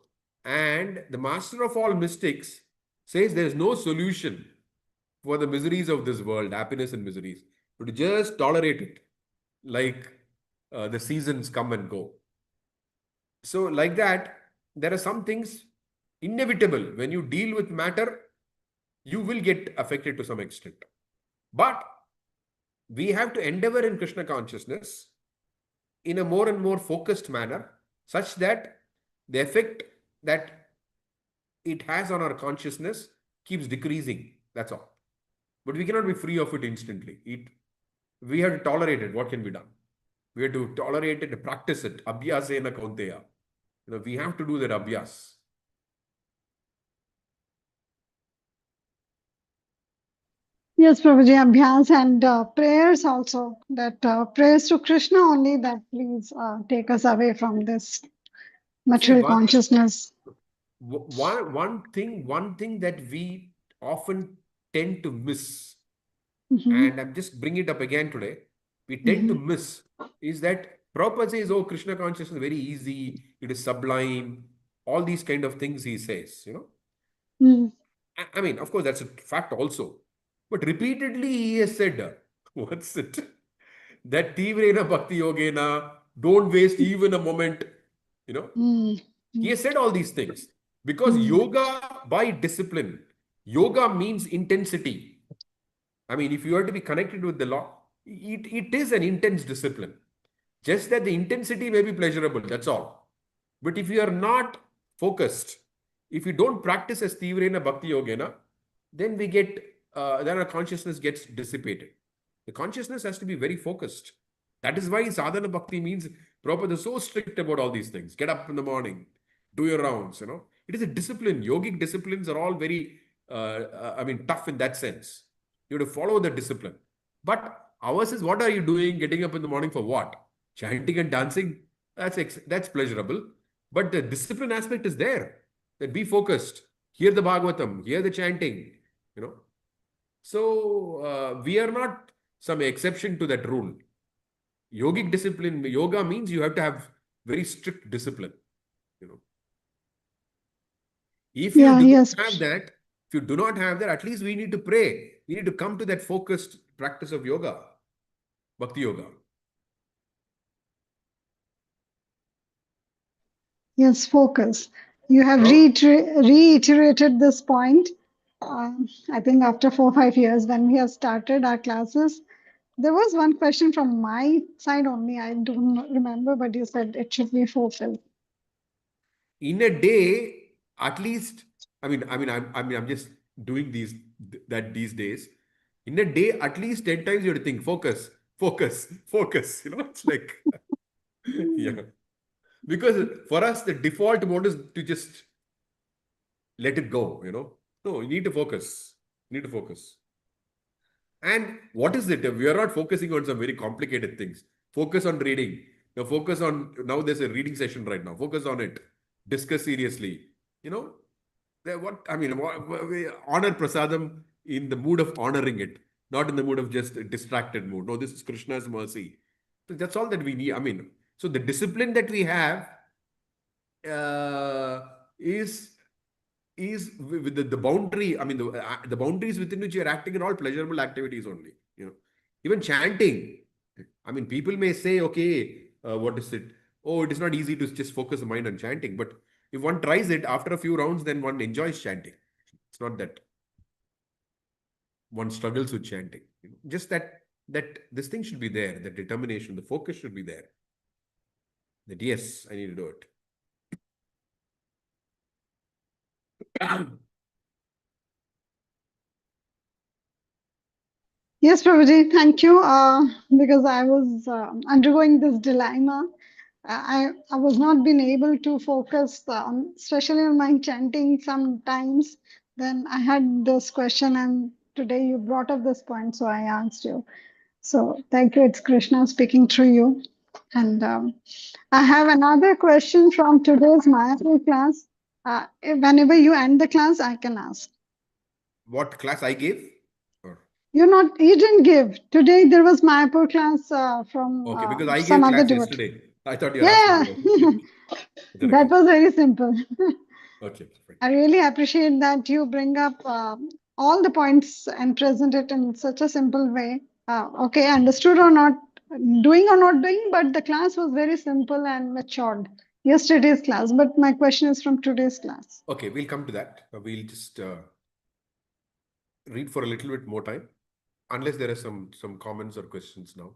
And the master of all mystics says there is no solution for the miseries of this world, happiness and miseries, but to just tolerate it like the seasons come and go. So, like that, there are some things inevitable. When you deal with matter, you will get affected to some extent. But we have to endeavor in Krishna consciousness in a more and more focused manner, such that the effect that it has on our consciousness keeps decreasing. That's all. But we cannot be free of it instantly. We have to tolerate it. What can be done? We have to tolerate it, practice it. Abhyasena kaunteya. You know, we have to do that abhyas. Yes, Prabhuji, abhyas and prayers also. That prayers to Krishna only, that please take us away from this See, material consciousness. one thing that we often tend to miss, Mhm. and I'm just bringing it up again today, we tend to miss is that Prabhupada says, oh, Krishna consciousness is very easy, it is sublime, all these kind of things he says, you know. Mm. I mean, of course, that's a fact also. But repeatedly he has said, what's it? That Tivrena Bhakti Yogena, don't waste even a moment, you know. Mm. He has said all these things because yoga by discipline, yoga means intensity. I mean, if you are to be connected with the law, it is an intense discipline. Just that the intensity may be pleasurable, that's all. But if you are not focused, if you don't practice as Tivrena Bhakti Yogena, then then our consciousness gets dissipated. The consciousness has to be very focused. That is why sadhana bhakti means Prabhupada is so strict about all these things. Get up in the morning, do your rounds, you know. It is a discipline. Yogic disciplines are all very, tough in that sense. You have to follow the discipline. But ours is, what are you doing? Getting up in the morning for what? Chanting and dancing? That's pleasurable. But the discipline aspect is there. That be focused. Hear the Bhagavatam. Hear the chanting. You know. So we are not some exception to that rule. Yogic discipline, yoga means you have to have very strict discipline. You know. If you do not have that, if you do not have that, at least we need to pray. We need to come to that focused practice of yoga, bhakti yoga. Yes, focus. You have No? reiterated this point. I think after 4 or 5 years, when we have started our classes, there was one question from my side only. I don't remember, but you said it should be fulfilled. In a day, at least, I'm just doing these days. In a day, at least 10 times you have to think, focus, focus, focus. You know, it's like, yeah. Because for us, the default mode is to just let it go, you know. No, you need to focus. You need to focus. And what is it? We are not focusing on some very complicated things. Focus on reading. Now there's a reading session right now. Focus on it. Discuss seriously. You know, honor prasadam in the mood of honoring it, not in the mood of just a distracted mood. No, this is Krishna's mercy. So that's all that we need. I mean, so the discipline that we have is with the boundary. I mean, the boundaries within which you're acting are all pleasurable activities only. You know, even chanting. I mean, people may say, okay, what is it? Oh, it is not easy to just focus the mind on chanting. But if one tries it after a few rounds, then one enjoys chanting. not that one struggles with chanting. Just that this thing should be there, the determination, the focus should be there. That yes, I need to do it. Yes, Prabhuji, thank you. Because I was undergoing this dilemma. I was not being able to focus on, especially on my chanting sometimes. Then I had this question, and today you brought up this point, so I asked you. So thank you. It's Krishna speaking through you. And I have another question from today's Mayapur class. Whenever you end the class, I can ask. What class I gave? Or... You didn't give. Today there was Mayapur class from Okay, because I some gave other class devotee. yesterday. I thought you were Yeah, asking. that was very simple. Okay. I really appreciate that you bring up all the points and present it in such a simple way. Okay, understood or not, doing or not doing, but the class was very simple and matured. Yesterday's class, but my question is from today's class. Okay, we'll come to that. We'll just read for a little bit more time, unless there are some comments or questions now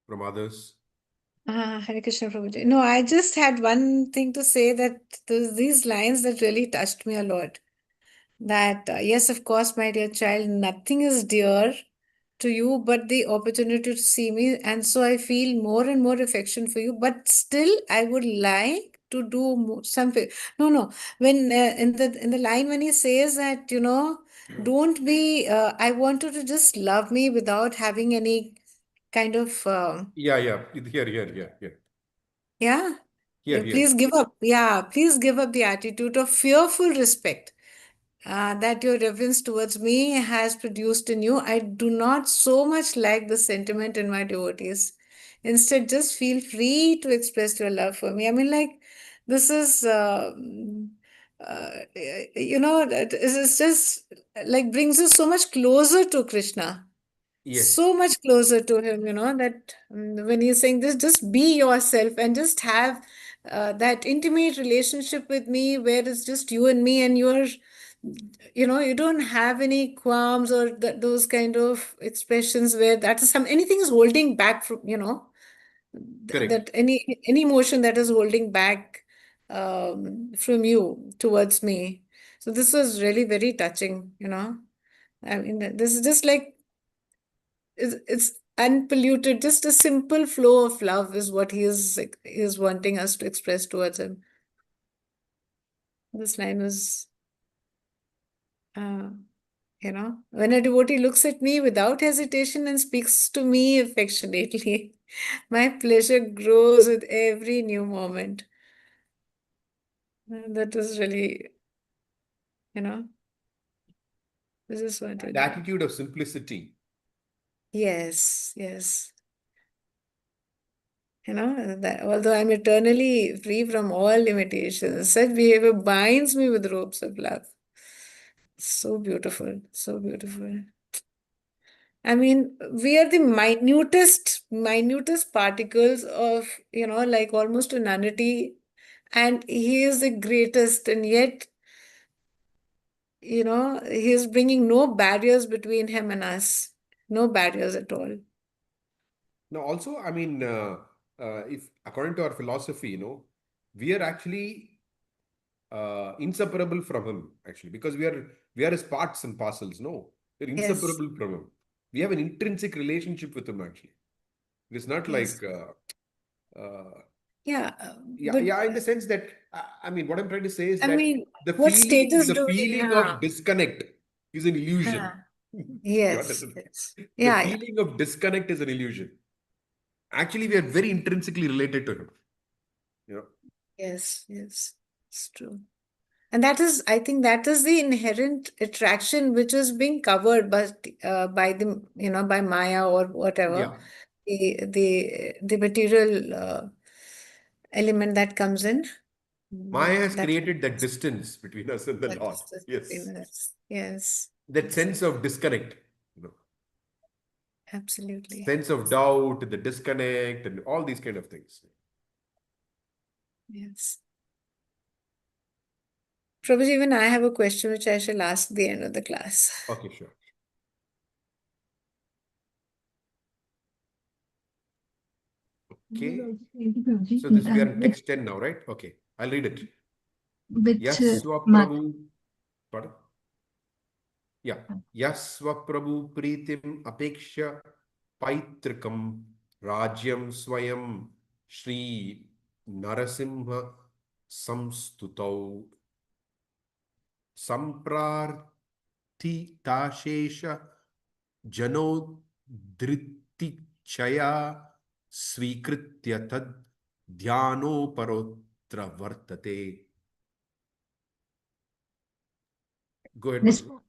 from others. Hare Krishna Prabhuji. No, I just had one thing to say, that these lines that really touched me a lot. That, yes, of course, my dear child, nothing is dear to you but the opportunity to see me. And so I feel more and more affection for you. But still, I would like to do something. No. When in the line when he says that, don't be, I want you to just love me without having any kind of, Yeah. Here. yeah. Here. Please give up. Yeah, please give up the attitude of fearful respect that your reverence towards me has produced in you. I do not so much like the sentiment in my devotees. Instead, just feel free to express your love for me. I mean, like, this is, it's just like brings us so much closer to Krishna. Yes. So much closer to him, that when he's saying this, just be yourself and just have that intimate relationship with me where it's just you and me, and you don't have any qualms or those kind of expressions where anything is holding back from, Correct. that any emotion that is holding back from you towards me. So this was really very touching, I mean, this is just like, it's unpolluted, just a simple flow of love is what he is wanting us to express towards him. This line was, when a devotee looks at me without hesitation and speaks to me affectionately, my pleasure grows with every new moment. That was really, this is what The attitude of simplicity. Yes. That although I'm eternally free from all limitations, such behavior binds me with ropes of love. So beautiful, so beautiful. I mean, we are the minutest particles of, like almost a nullity, and he is the greatest, and yet, he is bringing no barriers between him and us, no barriers at all. Now, also, I mean, if according to our philosophy, we are actually inseparable from him, actually, because we are his parts and parcels. No, we're Yes, inseparable from him. We have an intrinsic relationship with him, actually. It's not yes. like Yeah, yeah, in the sense that I mean, what I'm trying to say is I that mean, the what feeling, status the do we feeling of disconnect is an illusion. You Yes, understand? yes. The Yeah. feeling of disconnect is an illusion. Actually, we are very intrinsically related to him. Yes, it's true. And I think that is the inherent attraction which is being covered by the, by Maya or whatever, Yeah. the material element that comes in. Maya has That created that distance between us and the that Lord. is the Yes. happiness. Yes, That sense of disconnect, absolutely. sense of doubt, the disconnect, and all these kind of things. Yes. Prabhuji, even I have a question which I shall ask at the end of the class. Okay, sure. Okay. So this we are in text 10 now, right? Okay. I'll read it. Which Yaswa Prabhu. Pardon? Yeah. Yaswa Prabhu Pritim Apeksha Paitrikam Rajyam Swayam Shri Narasimha Samstutau Samprarthitashesha Janodrittichaya Svikritya Tad Dhyanoparotra Vartate. Go ahead, Madhu.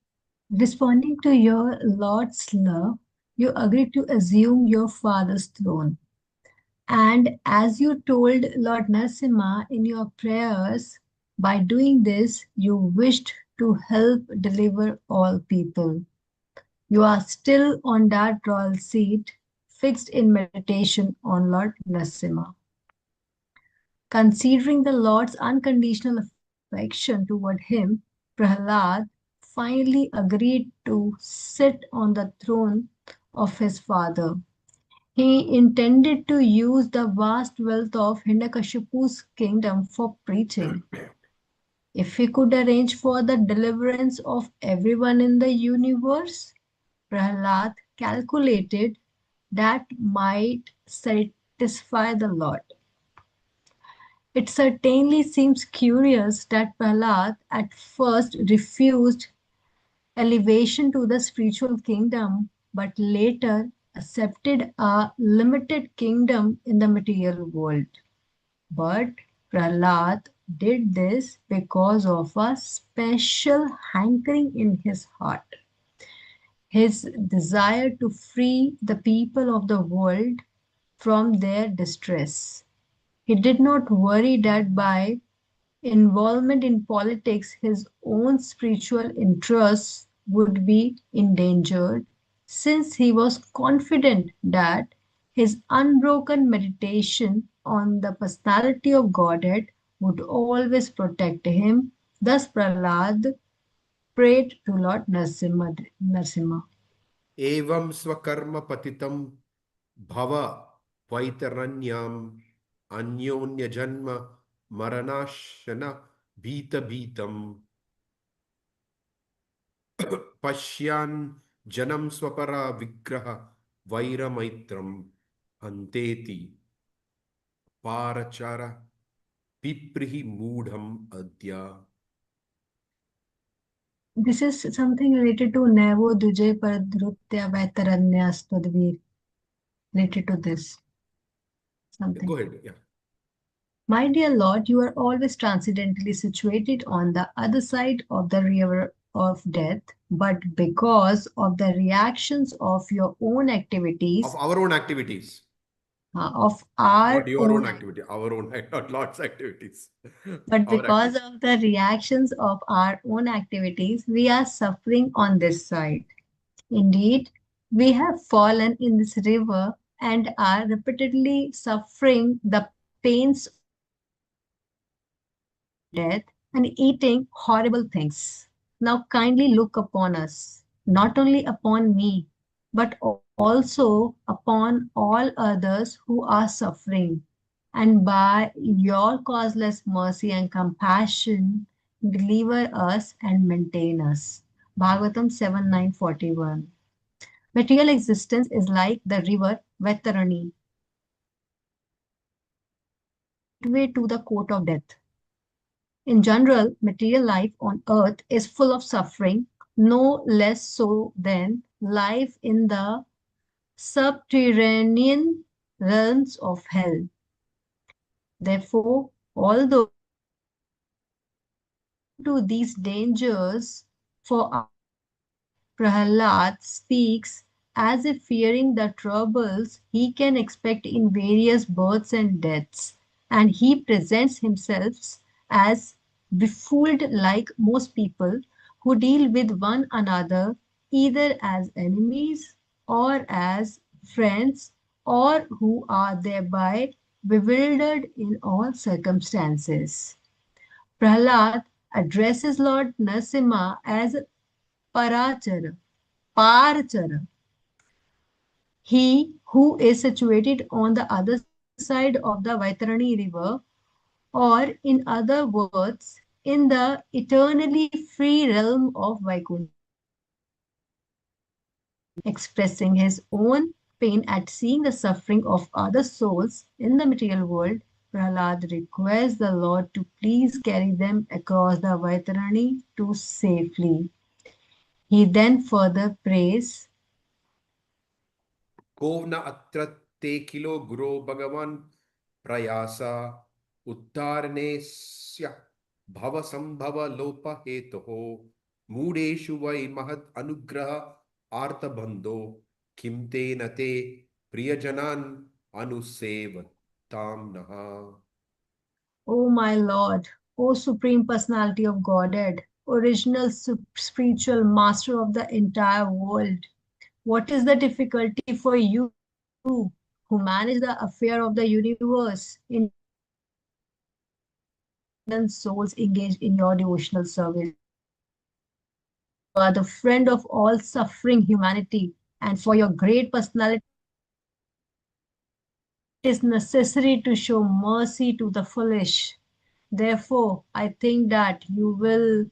Responding to your Lord's love, you agreed to assume your father's throne. And as you told Lord Narasimha in your prayers, by doing this, you wished to help deliver all people. You are still on that royal seat, fixed in meditation on Lord Narasimha. Considering the Lord's unconditional affection toward him, Prahlad finally agreed to sit on the throne of his father. He intended to use the vast wealth of Hindakashipu's kingdom for preaching. If he could arrange for the deliverance of everyone in the universe, Prahlad calculated that might satisfy the Lord. It certainly seems curious that Prahlad at first refused elevation to the spiritual kingdom, but later accepted a limited kingdom in the material world. But Prahlad did this because of a special hankering in his heart. His desire to free the people of the world from their distress. He did not worry that by involvement in politics his own spiritual interests would be endangered, since he was confident that his unbroken meditation on the personality of Godhead would always protect him. Thus Prahlad prayed to Lord Narasimha. Evam Swakarma Patitam Bhava Vaitaranyam Anyonya Janma Maranashana Bhita Bhitam Pashyan Janam Swapara Vigraha Vaira Maitram Anteti Parachara Piprihi Moodham Adya. This is something related to Nevo Duje Paradrutya Vaitaranyas Tadvir. Related to this. Something. Go ahead. Yeah. My dear Lord, you are always transcendently situated on the other side of the river of death, but because of the reactions of your own activities, Of our own activities. of our Not your own own, activity, our own, not Lord's activities. but Our because activities. of the reactions of our own activities, we are suffering on this side. Indeed, we have fallen in this river and are repeatedly suffering the pains of death and eating horrible things. Now kindly look upon us, not only upon me, but also upon all others who are suffering, and by your causeless mercy and compassion, deliver us and maintain us. Bhagavatam 7:9-41. Material existence is like the river Vaitarani, gateway to the court of death. In general, material life on earth is full of suffering, no less so than life in the subterranean realms of hell. Therefore, although to these dangers for Prahlad speaks as if fearing the troubles he can expect in various births and deaths, and he presents himself as befooled like most people who deal with one another either as enemies or as friends, or who are thereby bewildered in all circumstances. Prahlad addresses Lord Narasimha as Parachara, Parachara, he who is situated on the other side of the Vaitarani river, or in other words, in the eternally free realm of Vaikuntha, expressing his own pain at seeing the suffering of other souls in the material world. Prahlad requests the Lord to please carry them across the Vaitarani to safely. He then further prays, Kovna atra te kilo guro bhagavan prayasa uttarnesya bhava sambhava lopa hetoho mudeshu vai mahad anugraha artha bandho kimte nate priyajanan anusevatam naha. O my Lord, O Supreme Personality of Godhead, original spiritual master of the entire world, what is the difficulty for you who manage the affair of the universe in dealing with the abandoned souls engaged in your devotional service? You are the friend of all suffering humanity, and for your great personality, it is necessary to show mercy to the foolish. Therefore, I think that you will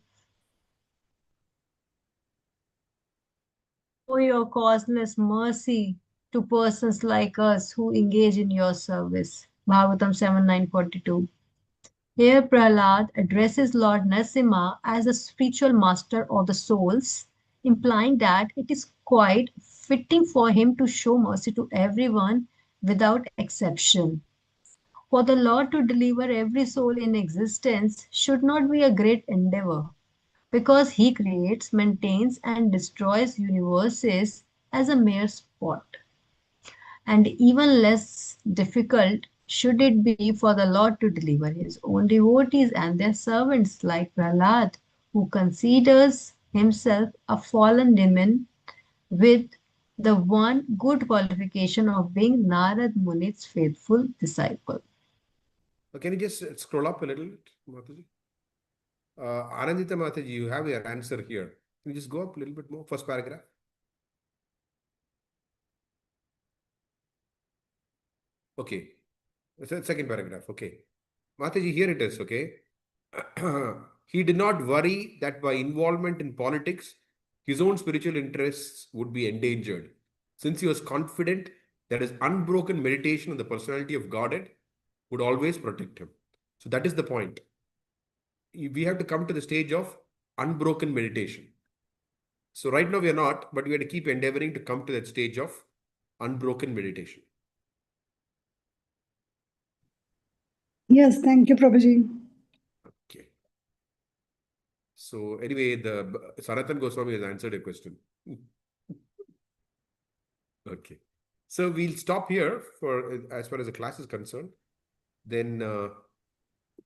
show your causeless mercy to persons like us who engage in your service. Bhagavatam 7:9-42. Here Prahlad addresses Lord Narasimha as the spiritual master of the souls, implying that it is quite fitting for him to show mercy to everyone without exception. For the Lord to deliver every soul in existence should not be a great endeavor, because he creates, maintains, and destroys universes as a mere sport. And even less difficult should it be for the Lord to deliver his own devotees and their servants like Prahlad, who considers himself a fallen demon with the one good qualification of being Narad Muni's faithful disciple. Can you just scroll up a little bit, Mataji? Anandita Mataji, you have your answer here. Can you just go up a little bit more? First paragraph. Okay. Second paragraph. Okay. Mataji, here it is. Okay. He did not worry that by involvement in politics, his own spiritual interests would be endangered, since he was confident that his unbroken meditation on the personality of Godhead would always protect him. So that is the point. We have to come to the stage of unbroken meditation. So right now we are not, but we have to keep endeavoring to come to that stage of unbroken meditation. Yes, thank you, Prabhuji. Okay. So anyway, the Sanatan Goswami has answered a question. Okay. So we'll stop here for as far as the class is concerned. Then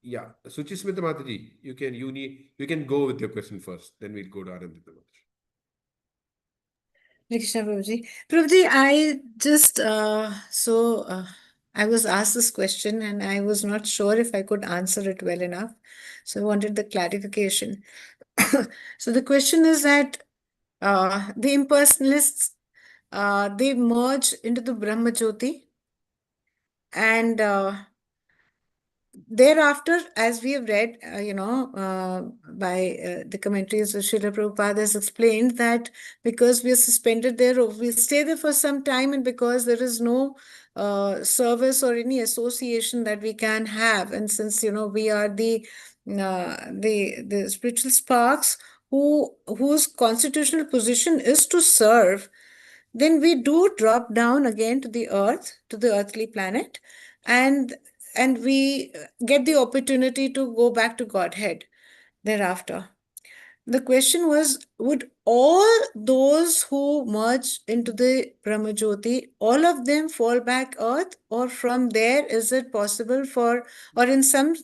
yeah, Suchismita Mataji, you can go with your question first. Then we'll go to Anandita Mataji. Hare Krishna, Prabhuji. Prabhuji, I just I was asked this question and I was not sure if I could answer it well enough. So I wanted the clarification. So the question is that the impersonalists they merge into the Brahma Jyoti, and thereafter, as we have read, by the commentaries of Srila Prabhupada has explained that because we are suspended there, or we stay there for some time, and because there is no service or any association that we can have, and since we are the spiritual sparks whose constitutional position is to serve, then we do drop down again to the earth, to the earthly planet, and we get the opportunity to go back to Godhead thereafter. The question was, would all those who merge into the Brahma Jyoti, all of them fall back earth, or from there is it possible for, or in some,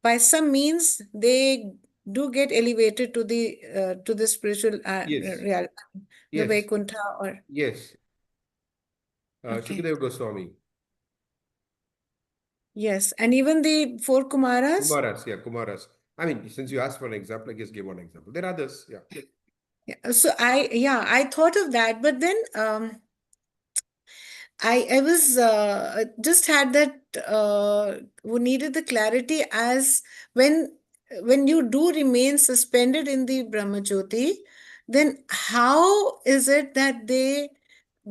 by some means, they do get elevated to the spiritual Yes. reality, the Yes. Vaikuntha, or Yes. okay. Shukadeva Goswami. Yes, and even the four Kumaras. Kumaras, yeah, Kumaras. I mean, since you asked for an example, I just give one example. There are others. Yeah. Yeah, so I thought of that, but then I was just had that who needed the clarity as when you do remain suspended in the Brahmajyoti, then how is it that they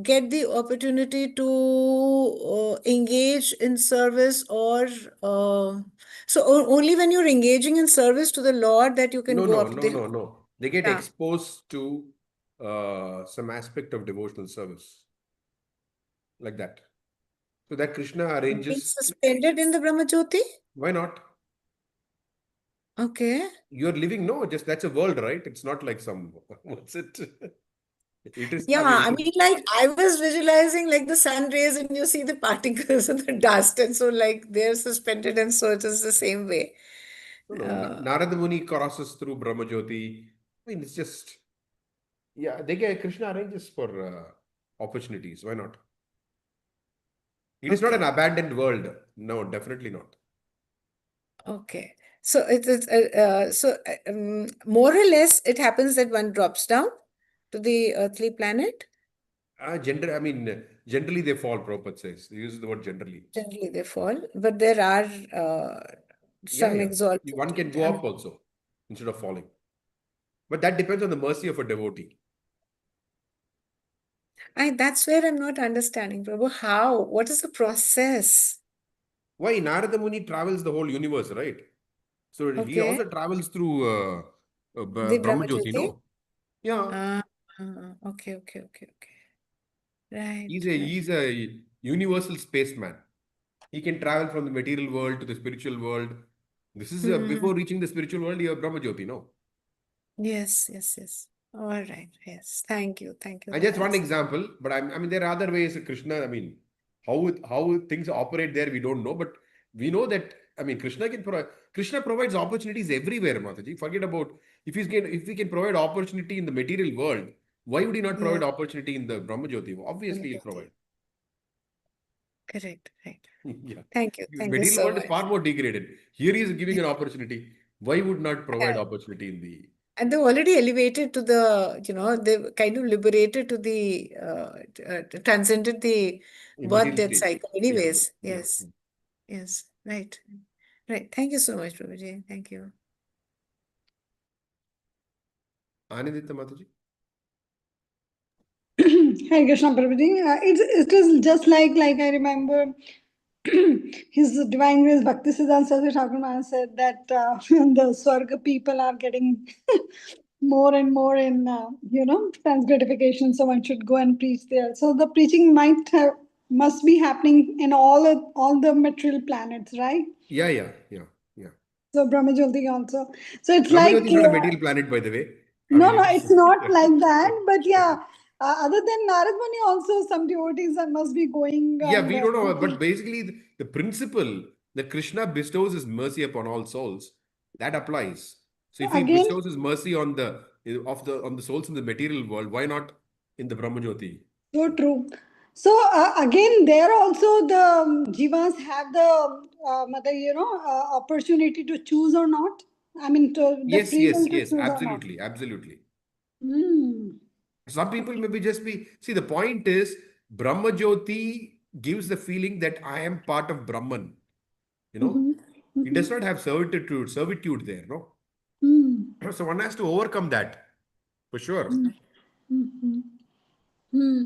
get the opportunity to engage in service, or only when you're engaging in service to the Lord that you can No, go no, up no, there? no, no. They get Yeah. exposed to some aspect of devotional service like that. So that Krishna Being arranges. suspended in the Brahmajyoti? Why not? Okay. You're living, no, just that's a world, right? It's not like some, what's it? It is, Yeah, I mean, I mean, like I was visualizing like the sun rays and you see the particles and the dust, and so like they're suspended, and so it is the same way. no, no. Uh, Narada Muni crosses through Brahmajyoti. I mean, it's just, yeah, they get Krishna arranges for opportunities. Why not? It is not an okay, abandoned world. No, definitely not. okay. So it is more or less it happens that one drops down to the earthly planet. I mean, generally they fall, Prabhupada says. They use the word generally. Generally, they fall, but there are Yeah, some yeah. exalted. One can go up also instead of falling. But that depends on the mercy of a devotee. That's where I'm not understanding, Prabhu. How? What is the process? Why? Narada Muni travels the whole universe, right? So he Okay, also travels through the Brahmajyoti, Brahmajyoti. no? Yeah. Okay, okay, okay, okay. Right, He's right. a universal spaceman. He can travel from the material world to the spiritual world. This is Hmm. before reaching the spiritual world, you have Brahmajyoti, no? Yes, yes, yes. All right. Yes. Thank you. Thank you. And That just one answers. example, but I mean, there are other ways Krishna, I mean, how things operate there, we don't know, but we know that, I mean, Krishna provides opportunities everywhere, Mataji. Forget about, if we can provide opportunity in the material world, why would he not Yeah. provide opportunity in the Brahmajyoti? Obviously, he'll Brahmajyoti. provide. Correct. Right. Yeah. Thank you. The Thank you material so world is much. far more degraded. Here he is giving an opportunity. Why would not provide Yeah. opportunity in the And they've already elevated to the, they've kind of liberated to the, transcended the birth material death stage? cycle. Yeah, Anyways, yeah. yes. Yes. Right. Right. Thank you so much, Prabhuji. Thank you. Anindita Mataji? Hare Krishna Prabhuji. It is just like I remember His Divine Grace Bhaktisiddhanta Saraswati Thakur Maharaj said that the Swarga people are getting more and more in sense gratification, so one should go and preach there. So the preaching must be happening in all the material planets, right? Yeah, yeah, yeah, yeah. So Brahmajyoti also. So it's like Brahmajyoti is not a material planet, by the way. I no, mean, no, it it's is. not like that. But yeah, other than Narad Muni, also some devotees that must be going Yeah, and we don't know, but basically the principle that Krishna bestows his mercy upon all souls, that applies. So if he again. bestows his mercy on the souls in the material world, why not in the Brahmajyoti? So true. So again, there also the jivas have the opportunity to choose or not. I mean, the Yes, free will yes, to yes, choose or not. absolutely, absolutely. Hmm. Some people Okay. maybe just be, see, the point is Brahmajyoti gives the feeling that I am part of Brahman, you know. Mm-hmm. It Mm-hmm. does not have servitude there, no. Hmm. So one has to overcome that for sure. Mm-hmm. Hmm.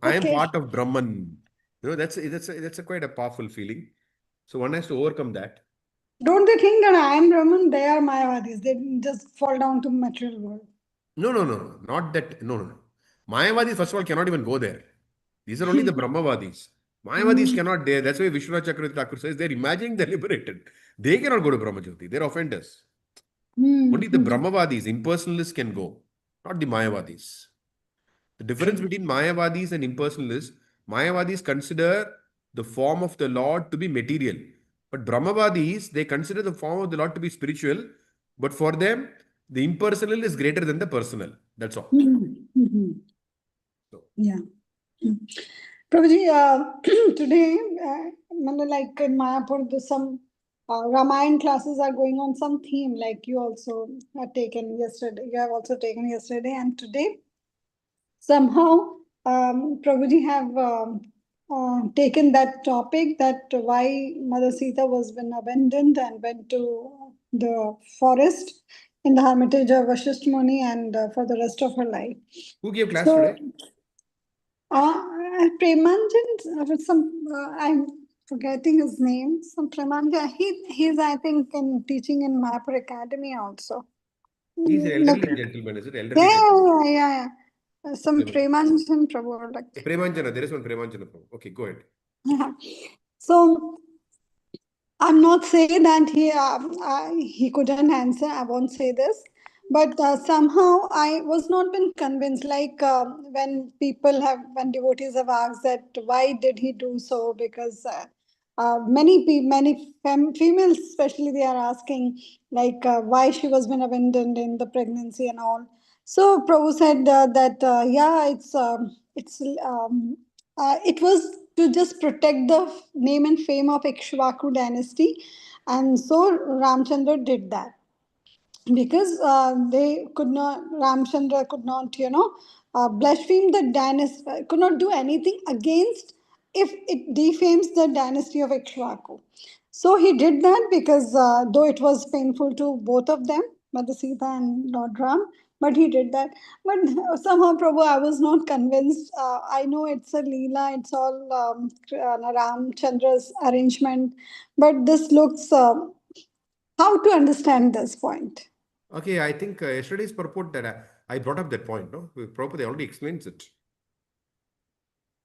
I am Okay. part of Brahman. That's a quite a powerful feeling. So one has to overcome that. Don't they think that I am Brahman? They are Mayavadis. They just fall down to material world. No, no, no, no, not that. No, no, no. Mayavadis, first of all, cannot even go there. These are only the Brahmavadis. Mayavadis Hmm. cannot there. That's why Vishwanath Chakravarti Thakur says they're imagining they're liberated. They cannot go to Brahmajyoti. They're offenders. Hmm. Only the Brahmavadis, impersonalists can go, not the Mayavadis. The difference True. between Mayavadis and impersonalists, Mayavadis consider the form of the Lord to be material. But Brahmavadis, they consider the form of the Lord to be spiritual. But for them, the impersonal is greater than the personal. That's all. Mm-hmm. So, Yeah. Prabhuji, today, like in Mayapur, there's some Ramayana classes are going on some theme, like you also had taken yesterday. You have also taken yesterday and today. Somehow, Prabhuji have taken that topic that why Mother Sita was been abandoned and went to the forest in the hermitage of Vashishth Muni and for the rest of her life. Who gave class So, today? Premanjan, I'm forgetting his name. Some Premanjan, he's I think in teaching in Mayapur Academy also. He's an Look, elderly gentleman, is it? Elderly yeah, gentleman. yeah. Some Premanjan. Premanjan Prabhu, like. Premanjana, there is one Premanjana. Okay, go ahead. Yeah. So I'm not saying that he couldn't answer. I won't say this, but somehow I was not been convinced. Like when devotees have asked that why did he do so? Because many females, especially, they are asking like why she was been abandoned in the pregnancy and all. So Prabhu said that yeah, it was to just protect the name and fame of Ikshvaku dynasty, and so Ramchandra did that because they could not. Ramchandra could not, blaspheme the dynasty, could not do anything against if it defames the dynasty of Ikshvaku. So he did that because though it was painful to both of them, Mother Sita and Lord Ram, but he did that. But somehow, Prabhu, I was not convinced. I know it's a Leela, it's all Ram Chandra's arrangement, but this looks. How to understand this point? Okay, I think yesterday's purport that I brought up that point, no? Prabhupada already explains it.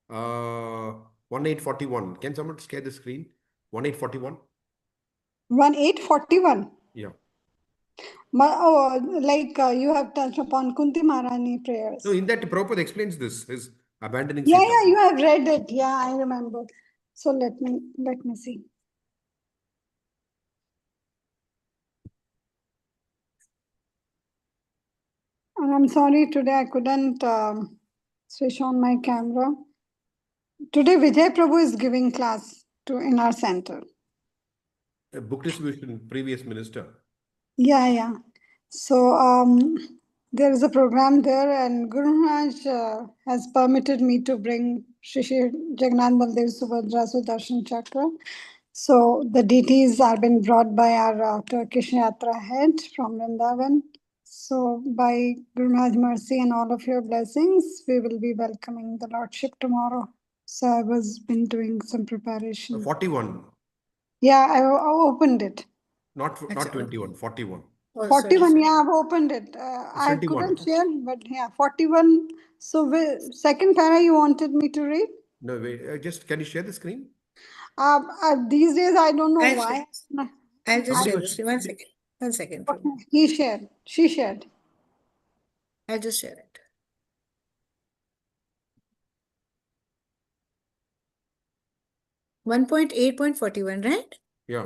1841. Can someone share the screen? 1841. 1841. Yeah. Like you have touched upon Kunti Maharani prayers. No, in that Prabhupada explains this, his abandoning Yeah, Sita. you have read it. Yeah, I remember. So let me see. And I'm sorry today I couldn't switch on my camera. Today Vijay Prabhu is giving class in our center. A book distribution, previous minister. Yeah. So there is a program there, and Guru Maharaj has permitted me to bring Shri Shri Jagannath Baldev Subhadra Sudarshan Chakra. So the deities are been brought by our Turkish Yatra head from Vrindavan. So by Guru Maharaj mercy and all of your blessings, we will be welcoming the Lordship tomorrow. So I was been doing some preparation. 41. Yeah, I opened it. Not 21, 41. Oh, 41, sorry. yeah, I've opened it. I 21. couldn't share, but yeah, 41. So, second para you wanted me to read? No, wait, just can you share the screen? These days, I don't know I'll why. I'll just Somebody share was- this. 1 second. 1 second, Prabhu. Okay, he shared. She shared. I'll just share it. One point 8.41, right? Yeah.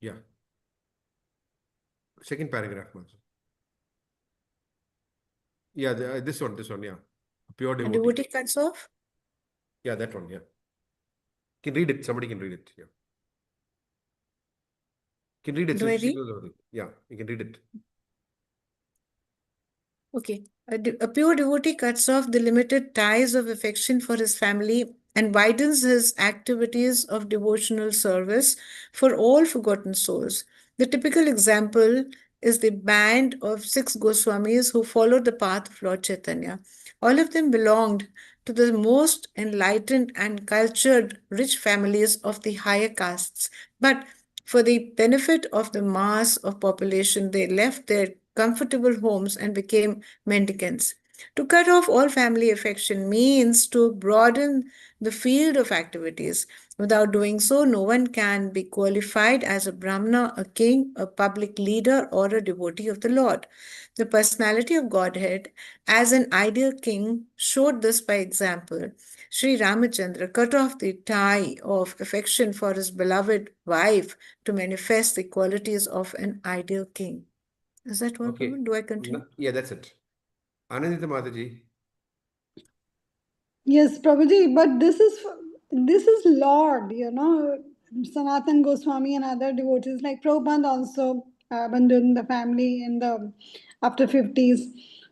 Yeah. Second paragraph, Master. Yeah, this one, yeah. Pure A devotee. devotee cuts off. Yeah, that one, yeah. Can read it. Somebody can read it. Yeah. Can read it. Do So I she read? knows everything. Yeah, you can read it. Okay. A pure devotee cuts off the limited ties of affection for his family and widens his activities of devotional service for all forgotten souls. The typical example is the band of 6 Goswamis who followed the path of Lord Chaitanya. All of them belonged to the most enlightened and cultured rich families of the higher castes. But for the benefit of the mass of population, they left their comfortable homes and became mendicants. To cut off all family affection means to broaden the field of activities. Without doing so, no one can be qualified as a Brahmana, a king, a public leader, or a devotee of the Lord. The personality of Godhead as an ideal king showed this by example. Sri Ramachandra cut off the tie of affection for his beloved wife to manifest the qualities of an ideal king. Is that what? Okay. Do I continue? Yeah, that's it. Anandita Mataji. Yes, Prabhuji, but this is Lord, you know, Sanatan Goswami and other devotees like Prabhupada also abandoned the family in the after 50s.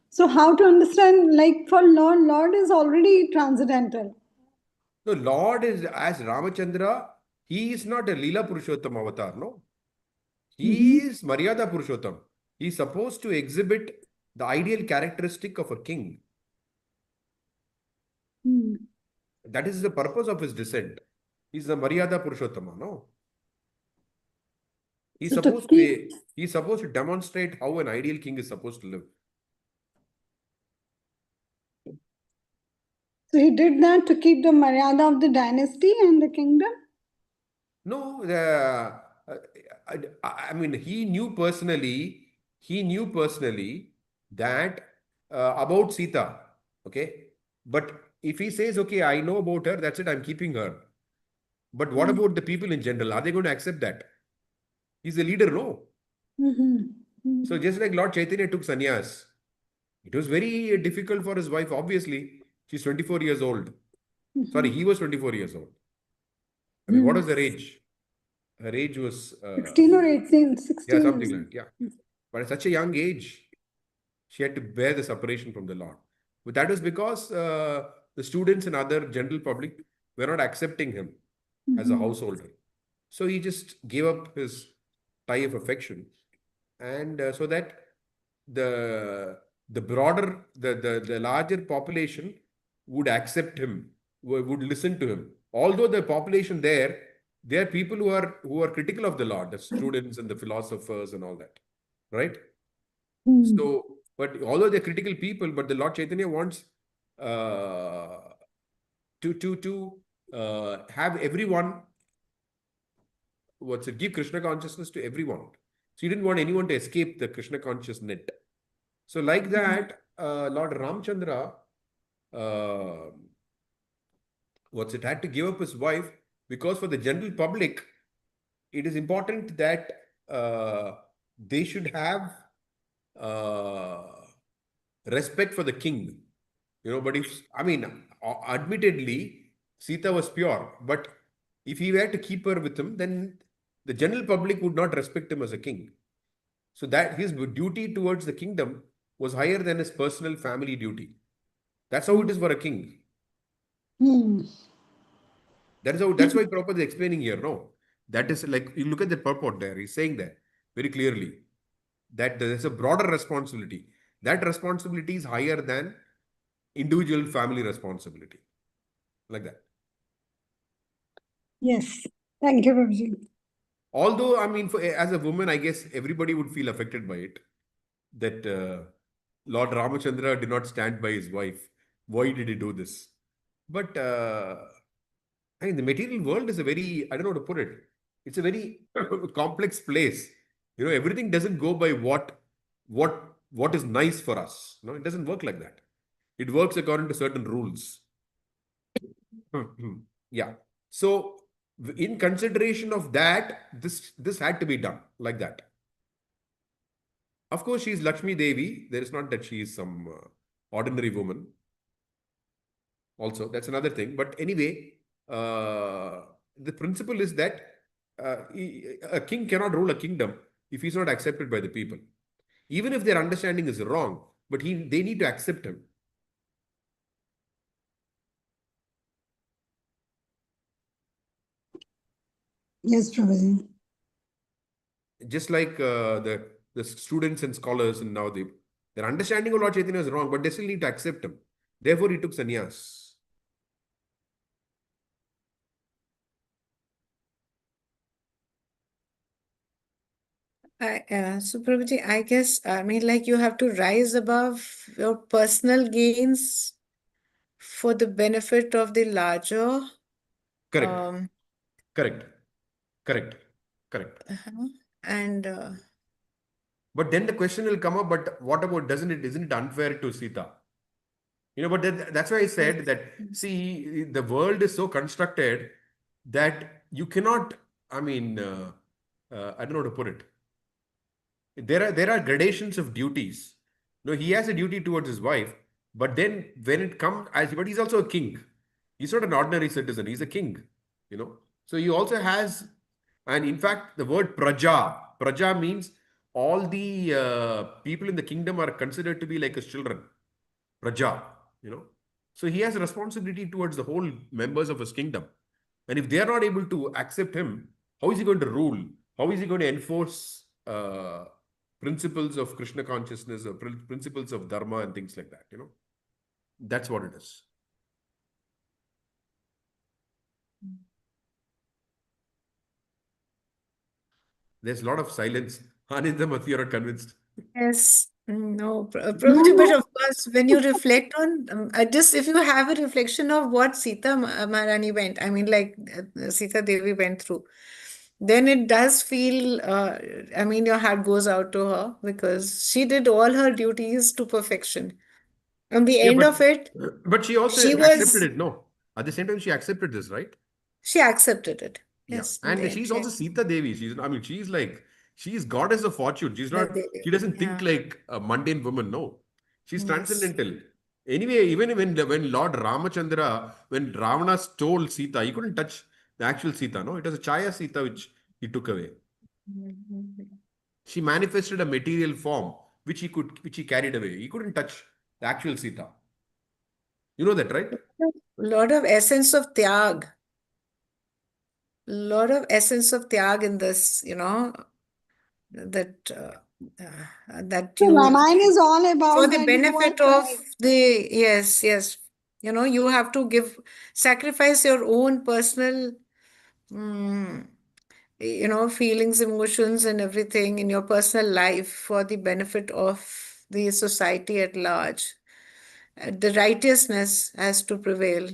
So how to understand, like for Lord, Lord is already transcendental. No, Lord is as Ramachandra, he is not a Leela Purushottam avatar, no. He is Maryada Purushottam. He is supposed to exhibit the ideal characteristic of a king. Hmm. That is the purpose of his descent. He's the Maryada Purushottama, no? He's So to supposed keep, to he's supposed to demonstrate how an ideal king is supposed to live. so he did that to keep the Maryada of the dynasty and the kingdom. No, I mean, he knew personally that about Sita, okay? But if he says, okay, I know about her, that's it, I'm keeping her. But what about the people in general? Are they going to accept that? He's the leader, no? Mm-hmm. So just like Lord Chaitanya took sannyas, it was very difficult for his wife, obviously. She's 24 years old. Sorry, he was 24 years old. I mean, what was her age? Her age was 16 or 18, yeah, 16 or something like something. that. Yeah. But at such a young age, she had to bear the separation from the Lord. But that was because the students and other general public were not accepting him as a householder. So he just gave up his tie of affection, and so that the broader the larger population would accept him, would listen to him. Although the population there are people who are critical of the Lord, the students and the philosophers and all that, right? Hmm. So, but although they're critical people, but the Lord Chaitanya wants uh, to have everyone, what's it, give Krishna consciousness to everyone. So he didn't want anyone to escape the Krishna conscious net. So like that, Lord Ramchandra, uh, what's it, had to give up his wife because for the general public, it is important that they should have uh, respect for the king. You know, but if, I mean, admittedly, Sita was pure, but if he were to keep her with him, then the general public would not respect him as a king. So that his duty towards the kingdom was higher than his personal family duty. That's how it is for a king. Hmm. That's why Prabhupada is explaining here. No, that is like you look at the purport there. He's saying there very clearly that there is a broader responsibility. That responsibility is higher than individual family responsibility. Like that. Yes. Thank you, Prabhuji. Although, I mean, as a woman, I guess everybody would feel affected by it. That Lord Ramachandra did not stand by his wife. Why did he do this? But I mean, the material world is a very, I don't know how to put it. It's a very complex place. You know, everything doesn't go by what is nice for us. No, it doesn't work like that. It works according to certain rules. Yeah. So, in consideration of that, this had to be done like that. Of course, she is Lakshmi Devi. There is not that she is some ordinary woman. Also, that's another thing. But anyway, the principle is that a king cannot rule a kingdom if he's not accepted by the people, even if their understanding is wrong. But they need to accept him. Yes, Prabhuji. Just like the students and scholars in Navadip, their understanding of Lord Chaitanya is wrong, but they still need to accept him. Therefore, he took sannyas. So Prabhuji, I guess, I mean, like you have to rise above your personal gains for the benefit of the larger. Correct. Um, Correct. Correct. Correct. uh-huh. And But then the question will come up, but what about, isn't it unfair to Sita? But that's why I said yes. that, see, the world is so constructed that you cannot, I mean, I don't know how to put it. There are gradations of duties. No, he has a duty towards his wife, but then when it comes, but he's also a king. He's not an ordinary citizen. He's a king. So he also has, and in fact, the word praja means all the people in the kingdom are considered to be like his children. Praja, you know. So he has a responsibility towards the whole members of his kingdom. And if they are not able to accept him, how is he going to rule? How is he going to enforce principles of Krishna consciousness or principles of dharma and things like that? That's what it is. There's a lot of silence. Anindam, you're not convinced. Yes, no, No, Prabhuji, but no. of course, when you reflect on, just if you have a reflection of what Sita Maharani went, I mean, like Sita Devi went through, then it does feel, I mean, your heart goes out to her because she did all her duties to perfection. On the Yeah, end of it, but she also she accepted was, it. No, at the same time, she accepted this, right? she accepted it. Yeah, Yes, in the and end, she's she also accepted Sita Devi. She's goddess of fortune. She Devi. doesn't think Yeah. like a mundane woman. No, she's Yes. transcendental. Anyway, even when Lord Ramachandra, when Ravana stole Sita, he couldn't touch the actual Sita. No, it was a Chaya Sita which he took away. Mhm. She manifested a material form which he carried away. He couldn't touch the actual Sita. You know that, right? Lot of essence of tyag. Lot of essence of tyag in this, that that So you Ramayana is all for about the that you are benefit of the yes, you have to sacrifice your own personal mm, feelings, emotions, and everything in your personal life for the benefit of the society at large. The righteousness has to prevail.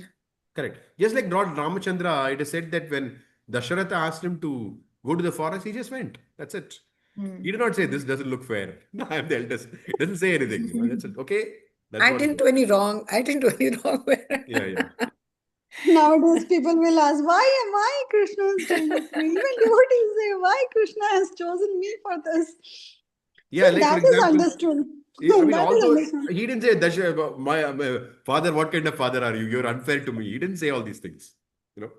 Correct. Just like Lord Ramachandra, it is said that when Dasharatha asked him to go to the forest, he just went. That's it. He did not say, this doesn't look fair. No, I am the eldest. It doesn't say anything. That's it. Okay. That's I what it didn't is. do any wrong. I didn't do any wrong. Yeah, yeah. nowadays people will ask, why Krishna is doing it to me? Even devotees say, why Krishna has chosen me for this? Yeah, See, like for that is example, understood. I mean, That is although understood. he didn't say, my father, what kind of father are you? You're unfair to me. He didn't say all these things. You know?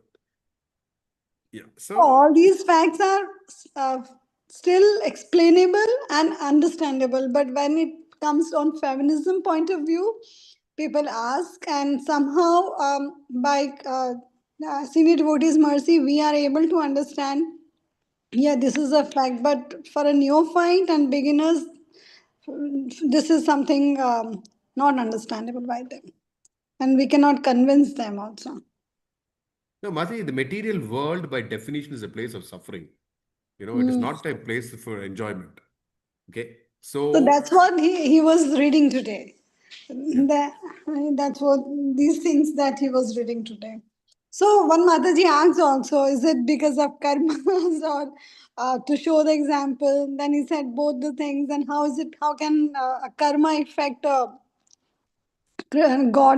Yeah. So, All these facts are still explainable and understandable, but when it comes on feminism point of view, people ask, and somehow by senior devotees mercy, we are able to understand. Yeah, this is a fact, but for a neophyte and beginners, this is something not understandable by them, and we cannot convince them also. no, Mati, the material world by definition is a place of suffering. It is Mm. not a place for enjoyment. Okay. So So, that's what he was reading today. yeah. That, that's what these things that he was reading today. So one Mataji asked also, is it because of karmas or to show the example? Then he said both the things. And how is it? How can a karma affect God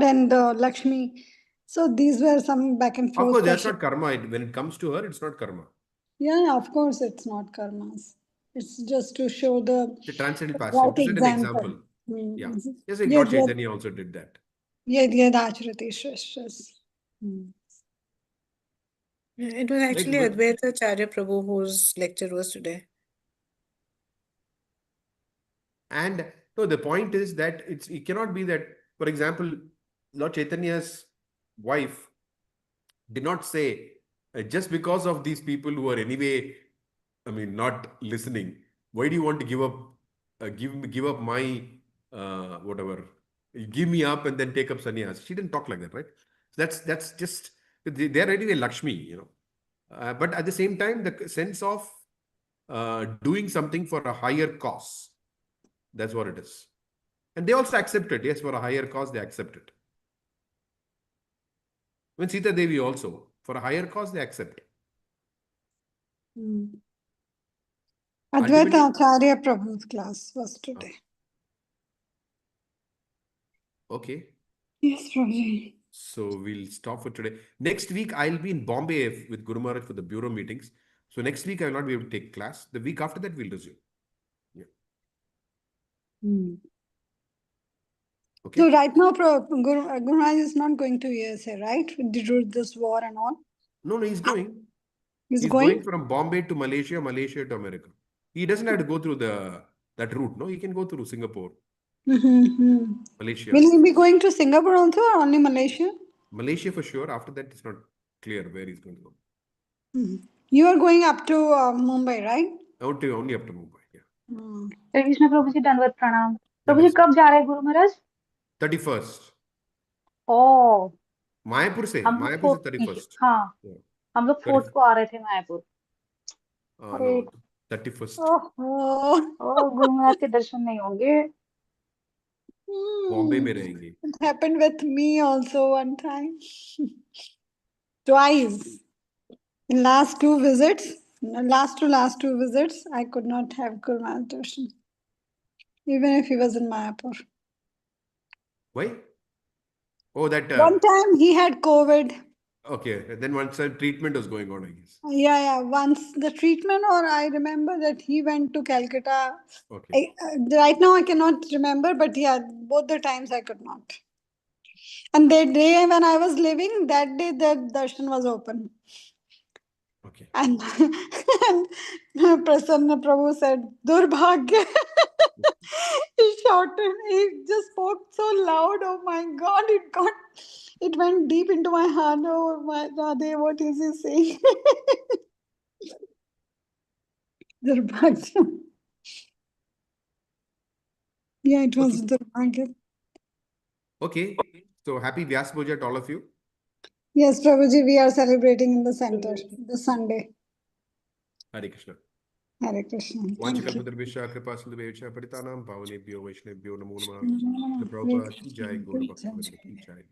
and Lakshmi? So these were some back and Of forth course, that's questions. not karma. When it comes to her, it's not karma. Yeah, of course, it's not karmas. It's just to show the The transcendental right pastime, to set an example. example. Yeah. Mm. Just like Yet, Lord yet, Chaitanya also did that. yet acharati shrestras. Mm. It was Like, actually Advaita Acharya Prabhu whose lecture was today. and no, the point is that it cannot be that, for example, Lord Chaitanya's wife did not say, just because of these people who are anyway, I mean, not listening, why do you want to give up my, whatever, give me up and then take up sannyas? She didn't talk like that, right? So that's they're anyway Lakshmi. But at the same time, the sense of doing something for a higher cause. That's what it is. And they also accept it. Yes, for a higher cause, they accept it. When Sita Devi also, for a higher cause, they accept. Advaita Ultimately, Acharya Prabhu's class was today. okay. Yes, Prabhuji. So we'll stop for today. Next week, I'll be in Bombay with Guru Maharaj for the bureau meetings. So next week, I will not be able to take class. The week after that, we'll resume. Yeah. Okay. So right now, Guru Maharaj is not going to USA, right? Due to this war and all. No, he's going. He's going going? from Bombay to Malaysia, Malaysia to America. He doesn't have to go through that route. No, he can go through Singapore, Malaysia. Will he be going to Singapore also or only Malaysia? Malaysia for sure. After that, it's not clear where he's going to go. You are going up to Mumbai, right? Only up to Mumbai. Yeah. हरे कृष्ण प्रभु जी दंडवत प्रणाम प्रभु जी Namaste. कब जा रहे हैं Guru Maharaj 31st. ओ मायापुर से हम लोग 31st. हाँ Yeah. हम लोग 4th को आ रहे थे मायापुर अरे No, 31st. Oh. ओ गुरु महाराज के दर्शन नहीं होंगे Bombay में रहेंगे. It happened with me also one time. Twice. In last two visits, last two visits, I could not have Guru Maharaj darshan. Even if he was in Mayapur. Why? Oh, that. One time he had COVID. Okay. Then once the treatment was going on, I guess. Yeah. Once the treatment, or I remember that he went to Calcutta. Okay. Right now I cannot remember, but yeah, both the times I could not. And that day when I was leaving, that day the darshan was open. Okay. And, and Prasanna Prabhu said, Durbhagya. He shouted, he just spoke so loud. Oh my God, it went deep into my heart. Oh my Radhe, what is he saying? Durbhagya. Yeah, it was Durbhagya. Okay. So happy Vyas Puja to all of you. Yes, Prabhuji, we are celebrating in the center this Sunday. Hare Krishna. Hare Krishna. Thank you. Vanchakalpatarvishya kripa sindhuvesha paritanam pavanebhyo vaishnebhyo namo namah. The Prabhupada ki jai, Gaura Bhakta Vrinda ki jai.